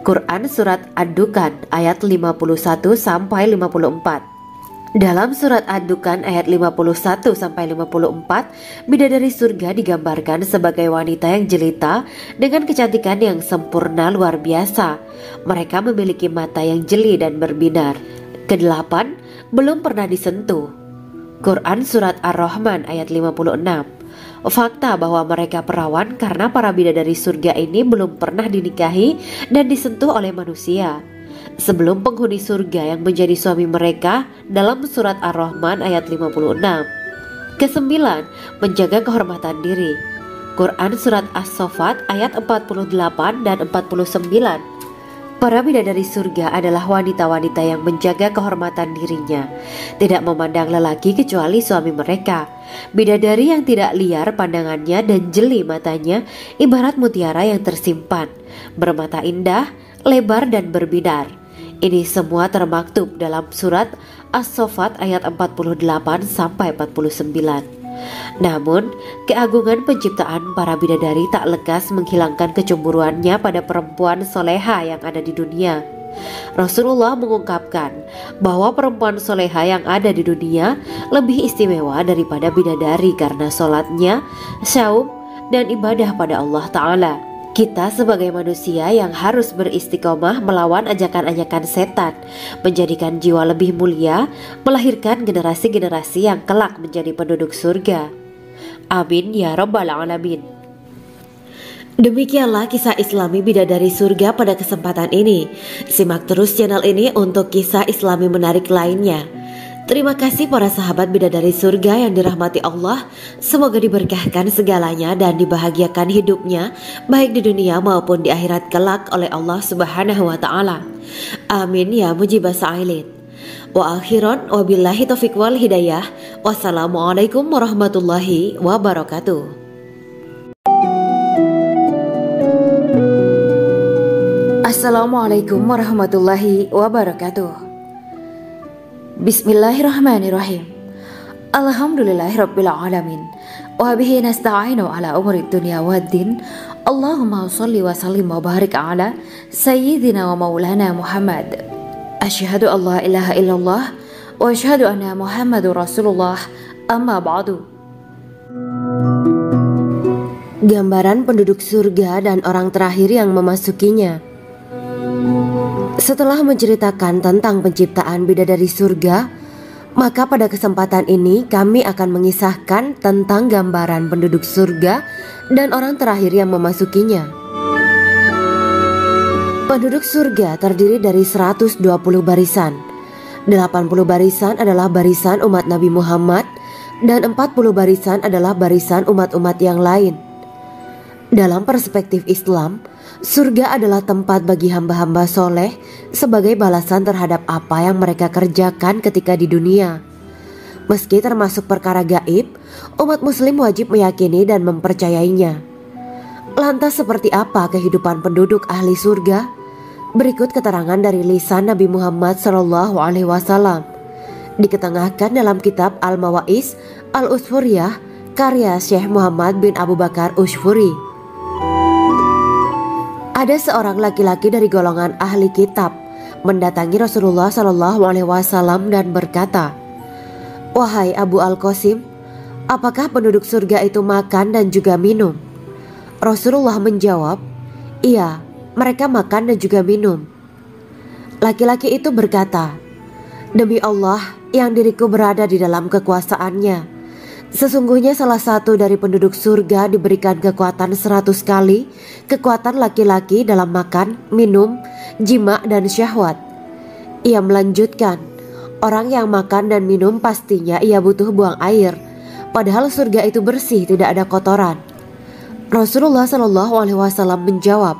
Quran Surat Ad-Dukhan ayat 51-54. Dalam surat Ad-Dukhan ayat 51-54, bidadari surga digambarkan sebagai wanita yang jelita dengan kecantikan yang sempurna luar biasa. Mereka memiliki mata yang jeli dan berbinar. Kedelapan, belum pernah disentuh. Quran surat Ar-Rahman ayat 56. Fakta bahwa mereka perawan karena para bidadari surga ini belum pernah dinikahi dan disentuh oleh manusia sebelum penghuni surga yang menjadi suami mereka dalam surat Ar-Rahman ayat 56. Kesembilan, menjaga kehormatan diri. Quran surat As-Saffat ayat 48 dan 49. Para bidadari surga adalah wanita-wanita yang menjaga kehormatan dirinya, tidak memandang lelaki kecuali suami mereka. Bidadari yang tidak liar pandangannya dan jeli matanya ibarat mutiara yang tersimpan, bermata indah, lebar dan berbinar. Ini semua termaktub dalam surat As-Saffat ayat 48-49. Namun, keagungan penciptaan para bidadari tak lekas menghilangkan kecemburuannya pada perempuan soleha yang ada di dunia. Rasulullah mengungkapkan bahwa perempuan soleha yang ada di dunia lebih istimewa daripada bidadari karena sholatnya, syaum, dan ibadah pada Allah Ta'ala. Kita sebagai manusia yang harus beristiqomah melawan ajakan-ajakan setan, menjadikan jiwa lebih mulia, melahirkan generasi-generasi yang kelak menjadi penduduk surga. Amin ya Rabbal Alamin. Demikianlah kisah Islami bidadari surga pada kesempatan ini. Simak terus channel ini untuk kisah Islami menarik lainnya. Terima kasih para sahabat bidadari surga yang dirahmati Allah. Semoga diberkahkan segalanya dan dibahagiakan hidupnya baik di dunia maupun di akhirat kelak oleh Allah Subhanahu wa taala. Amin ya mujibas sa'ilin. Wa akhiran wabillahi taufiq wal hidayah. Wassalamualaikum warahmatullahi wabarakatuh. Assalamualaikum warahmatullahi wabarakatuh. Bismillahirrahmanirrahim. Alhamdulillahirabbil alamin. Wa bihi nasta'inu ala umuri dunya waddin. Allahumma shalli wa sallim wa barik ala sayyidina wa maulana Muhammad. Asyhadu an la ilaha illallah wa asyhadu anna Muhammadur Rasulullah. Amma ba'du. Gambaran penduduk surga dan orang terakhir yang memasukinya. Setelah menceritakan tentang penciptaan bidadari surga, maka pada kesempatan ini kami akan mengisahkan tentang gambaran penduduk surga dan orang terakhir yang memasukinya. Penduduk surga terdiri dari 120 barisan. 80 barisan adalah barisan umat Nabi Muhammad dan 40 barisan adalah barisan umat-umat yang lain. Dalam perspektif Islam, surga adalah tempat bagi hamba-hamba soleh sebagai balasan terhadap apa yang mereka kerjakan ketika di dunia. Meski termasuk perkara gaib, umat muslim wajib meyakini dan mempercayainya. Lantas seperti apa kehidupan penduduk ahli surga? Berikut keterangan dari lisan Nabi Muhammad SAW. Diketengahkan dalam kitab Al-Mawaiz Al-Usfuriyah karya Syekh Muhammad bin Abu Bakar Ushfuri. Ada seorang laki-laki dari golongan ahli kitab mendatangi Rasulullah SAW dan berkata, "Wahai Abu Al-Qasim, apakah penduduk surga itu makan dan juga minum?" Rasulullah menjawab, "Iya, mereka makan dan juga minum." Laki-laki itu berkata, "Demi Allah yang diriku berada di dalam kekuasaannya, sesungguhnya salah satu dari penduduk surga diberikan kekuatan 100 kali kekuatan laki-laki dalam makan, minum, jima, dan syahwat." Ia melanjutkan, "Orang yang makan dan minum pastinya ia butuh buang air, padahal surga itu bersih, tidak ada kotoran." Rasulullah SAW menjawab,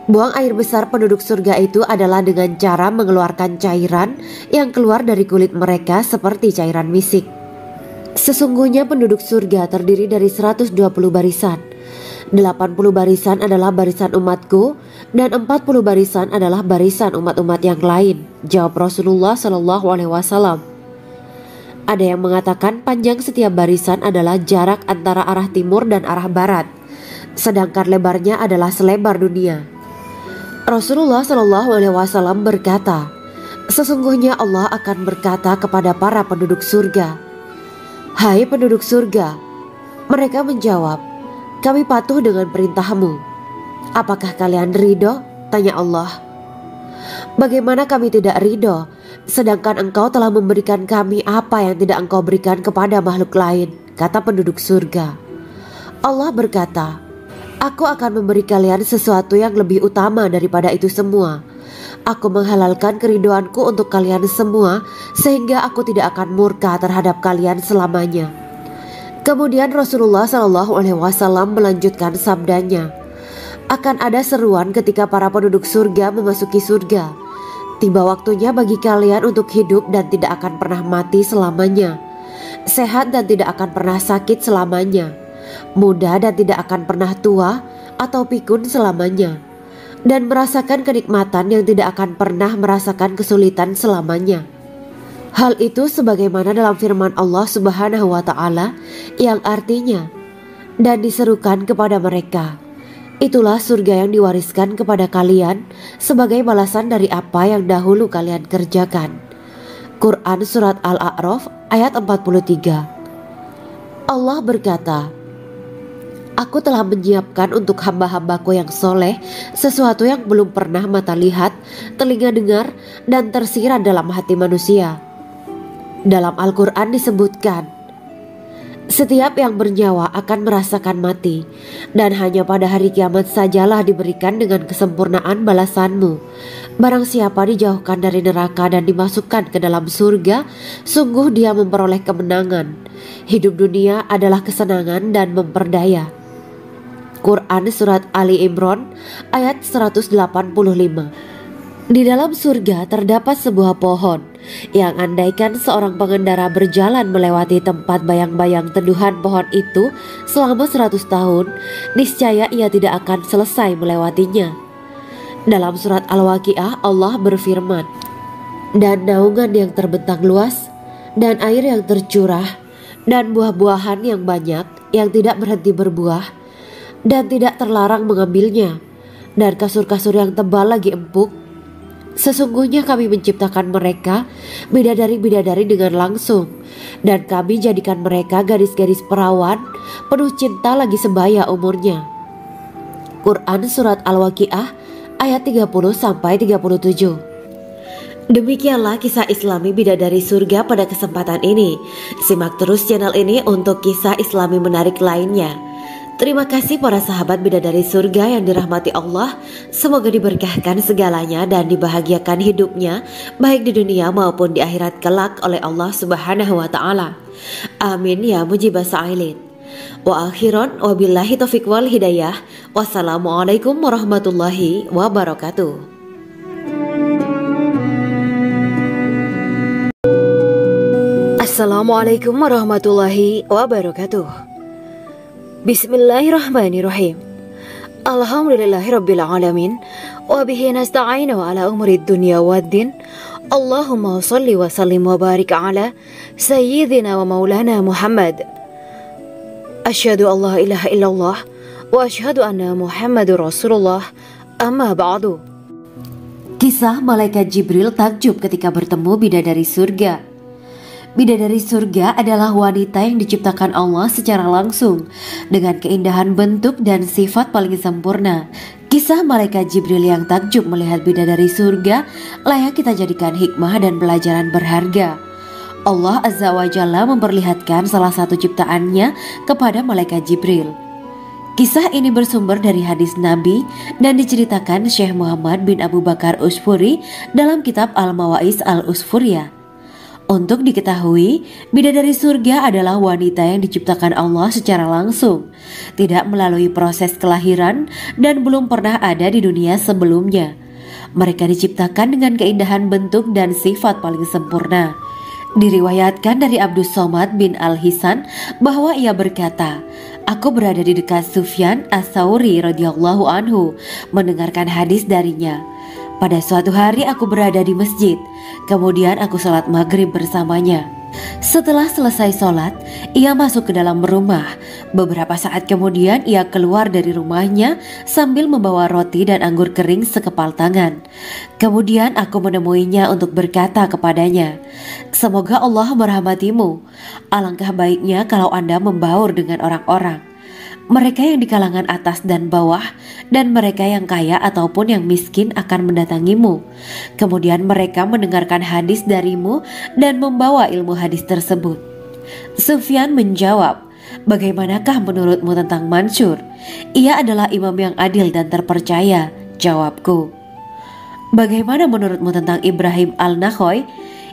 "Buang air besar penduduk surga itu adalah dengan cara mengeluarkan cairan yang keluar dari kulit mereka seperti cairan misik." Sesungguhnya penduduk surga terdiri dari 120 barisan. 80 barisan adalah barisan umatku dan 40 barisan adalah barisan umat-umat yang lain, jawab Rasulullah SAW. Ada yang mengatakan panjang setiap barisan adalah jarak antara arah timur dan arah barat, sedangkan lebarnya adalah selebar dunia. Rasulullah SAW berkata, Sesungguhnya Allah akan berkata kepada para penduduk surga, "Hai penduduk surga." Mereka menjawab, "Kami patuh dengan perintahmu." "Apakah kalian ridho?" tanya Allah. "Bagaimana kami tidak ridho, sedangkan engkau telah memberikan kami apa yang tidak engkau berikan kepada makhluk lain," kata penduduk surga. Allah berkata, "Aku akan memberi kalian sesuatu yang lebih utama daripada itu semua. Aku menghalalkan keridoanku untuk kalian semua, sehingga aku tidak akan murka terhadap kalian selamanya." Kemudian Rasulullah SAW melanjutkan sabdanya, "Akan ada seruan ketika para penduduk surga memasuki surga. Tiba waktunya bagi kalian untuk hidup dan tidak akan pernah mati selamanya, sehat dan tidak akan pernah sakit selamanya, muda dan tidak akan pernah tua atau pikun selamanya, dan merasakan kenikmatan yang tidak akan pernah merasakan kesulitan selamanya." Hal itu sebagaimana dalam firman Allah Subhanahu wa Ta'ala yang artinya, "Dan diserukan kepada mereka, itulah surga yang diwariskan kepada kalian sebagai balasan dari apa yang dahulu kalian kerjakan." Quran Surat Al-A'raf ayat 43. Allah berkata, "Aku telah menyiapkan untuk hamba-hambaku yang soleh sesuatu yang belum pernah mata lihat, telinga dengar, dan tersirat dalam hati manusia." Dalam Al-Quran disebutkan, "Setiap yang bernyawa akan merasakan mati, dan hanya pada hari kiamat sajalah diberikan dengan kesempurnaan balasanmu. Barang siapa dijauhkan dari neraka dan dimasukkan ke dalam surga, sungguh dia memperoleh kemenangan. Hidup dunia adalah kesenangan dan memperdaya." Quran Surat Ali Imran ayat 185. Di dalam surga terdapat sebuah pohon yang andaikan seorang pengendara berjalan melewati tempat bayang-bayang teduhan pohon itu selama 100 tahun, niscaya ia tidak akan selesai melewatinya. Dalam surat Al-Waqiah Allah berfirman, "Dan naungan yang terbentang luas, dan air yang tercurah, dan buah-buahan yang banyak yang tidak berhenti berbuah, dan tidak terlarang mengambilnya, dan kasur-kasur yang tebal lagi empuk. Sesungguhnya kami menciptakan mereka bidadari-bidadari dengan langsung, dan kami jadikan mereka gadis-gadis perawan penuh cinta lagi sebaya umurnya." Quran Surat Al-Waqiah ayat 30-37. Demikianlah kisah Islami bidadari surga pada kesempatan ini. Simak terus channel ini untuk kisah Islami menarik lainnya. Terima kasih para sahabat bidadari surga yang dirahmati Allah. Semoga diberkahkan segalanya dan dibahagiakan hidupnya, baik di dunia maupun di akhirat kelak oleh Allah Subhanahu wa Ta'ala. Amin ya mujibah sa'ilin. Wa akhiran wabillahi taufiq wal hidayah. Wassalamualaikum warahmatullahi wabarakatuh. Assalamualaikum warahmatullahi wabarakatuh. Bismillahirrahmanirrahim. Alhamdulillahirabbil alamin wa bihi nasta'inu ala umuri dunya waddin. Allahumma shalli wa sallim wa barik ala sayyidina wa maulana Muhammad. Asyhadu an la ilaha illallah wa asyhadu anna Muhammadur Rasulullah. Amma ba'du. Kisah malaikat Jibril takjub ketika bertemu bidadari surga. Bidadari surga adalah wanita yang diciptakan Allah secara langsung dengan keindahan bentuk dan sifat paling sempurna. Kisah malaikat Jibril yang takjub melihat bidadari surga layak kita jadikan hikmah dan pelajaran berharga. Allah Azza wa Jalla memperlihatkan salah satu ciptaannya kepada malaikat Jibril. Kisah ini bersumber dari hadis Nabi dan diceritakan Syekh Muhammad bin Abu Bakar Usfuri dalam kitab Al-Mawaiz Al-Usfuriyah. Untuk diketahui, bidadari surga adalah wanita yang diciptakan Allah secara langsung, tidak melalui proses kelahiran dan belum pernah ada di dunia sebelumnya. Mereka diciptakan dengan keindahan bentuk dan sifat paling sempurna. Diriwayatkan dari Abdus Somad bin Al-Hisan bahwa ia berkata, "Aku berada di dekat Sufyan As-Sauri radhiyallahu anhu mendengarkan hadis darinya. Pada suatu hari aku berada di masjid, kemudian aku salat maghrib bersamanya. Setelah selesai sholat, ia masuk ke dalam rumah. Beberapa saat kemudian ia keluar dari rumahnya sambil membawa roti dan anggur kering sekepal tangan. Kemudian aku menemuinya untuk berkata kepadanya, "Semoga Allah merahmatimu. Alangkah baiknya kalau Anda membaur dengan orang-orang. Mereka yang di kalangan atas dan bawah, dan mereka yang kaya ataupun yang miskin akan mendatangimu. Kemudian mereka mendengarkan hadis darimu dan membawa ilmu hadis tersebut." Sufyan menjawab, "Bagaimanakah menurutmu tentang Mansur? Ia adalah imam yang adil dan terpercaya." Jawabku, "Bagaimana menurutmu tentang Ibrahim al-Nakhoy?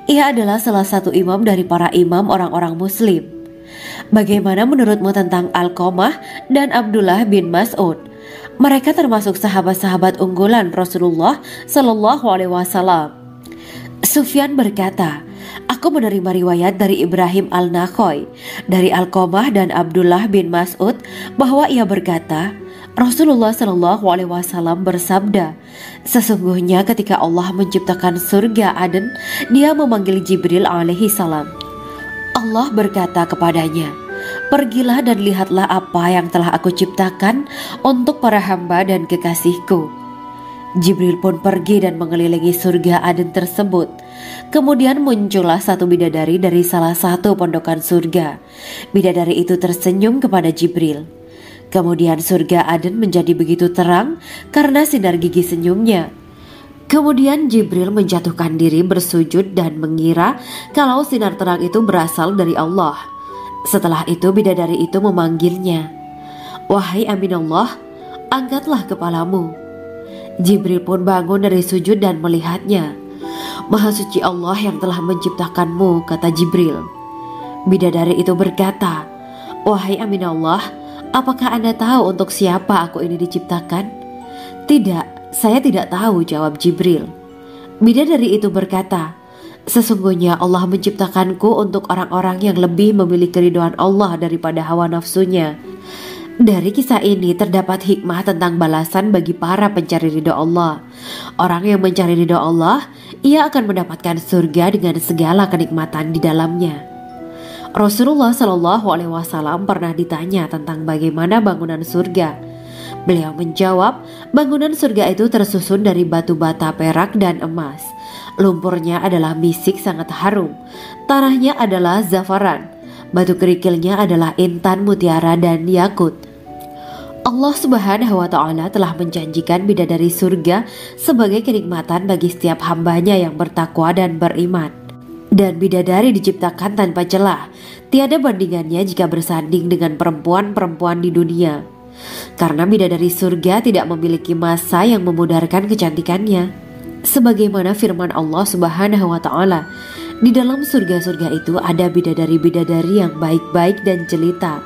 Ia adalah salah satu imam dari para imam orang-orang muslim." "Bagaimana menurutmu tentang Alqamah dan Abdullah bin Mas'ud? Mereka termasuk sahabat-sahabat unggulan Rasulullah Shallallahu Alaihi Wasallam." Sufyan berkata, "Aku menerima riwayat dari Ibrahim al-Nakhoy, dari Alqamah dan Abdullah bin Mas'ud bahwa ia berkata, Rasulullah Shallallahu Alaihi Wasallam bersabda, sesungguhnya ketika Allah menciptakan surga Aden, Dia memanggil Jibril alaihi salam. Allah berkata kepadanya, pergilah dan lihatlah apa yang telah aku ciptakan untuk para hamba dan kekasihku. Jibril pun pergi dan mengelilingi surga Aden tersebut. Kemudian muncullah satu bidadari dari salah satu pondokan surga. Bidadari itu tersenyum kepada Jibril. Kemudian surga Aden menjadi begitu terang karena sinar gigi senyumnya. Kemudian Jibril menjatuhkan diri bersujud dan mengira kalau sinar terang itu berasal dari Allah. Setelah itu bidadari itu memanggilnya, "Wahai Aminullah, angkatlah kepalamu." Jibril pun bangun dari sujud dan melihatnya. "Maha suci Allah yang telah menciptakanmu," kata Jibril. Bidadari itu berkata, "Wahai Aminullah, apakah Anda tahu untuk siapa aku ini diciptakan?" "Tidak, saya tidak tahu," jawab Jibril. Bidadari itu berkata, "Sesungguhnya Allah menciptakanku untuk orang-orang yang lebih memilih keridhaan Allah daripada hawa nafsunya." Dari kisah ini terdapat hikmah tentang balasan bagi para pencari ridho Allah. Orang yang mencari ridho Allah, ia akan mendapatkan surga dengan segala kenikmatan di dalamnya. Rasulullah Shallallahu Alaihi Wasallam pernah ditanya tentang bagaimana bangunan surga. Beliau menjawab, bangunan surga itu tersusun dari batu bata perak dan emas. Lumpurnya adalah misik sangat harum. Tanahnya adalah zafaran. Batu kerikilnya adalah intan, mutiara, dan yakut. Allah Subhanahu wa Ta'ala telah menjanjikan bidadari surga sebagai kenikmatan bagi setiap hambanya yang bertakwa dan beriman. Dan bidadari diciptakan tanpa celah, tiada bandingannya jika bersanding dengan perempuan-perempuan di dunia. Karena bidadari surga tidak memiliki masa yang memudarkan kecantikannya. Sebagaimana firman Allah Subhanahu wa Ta'ala, di dalam surga-surga itu ada bidadari-bidadari yang baik-baik dan jelita.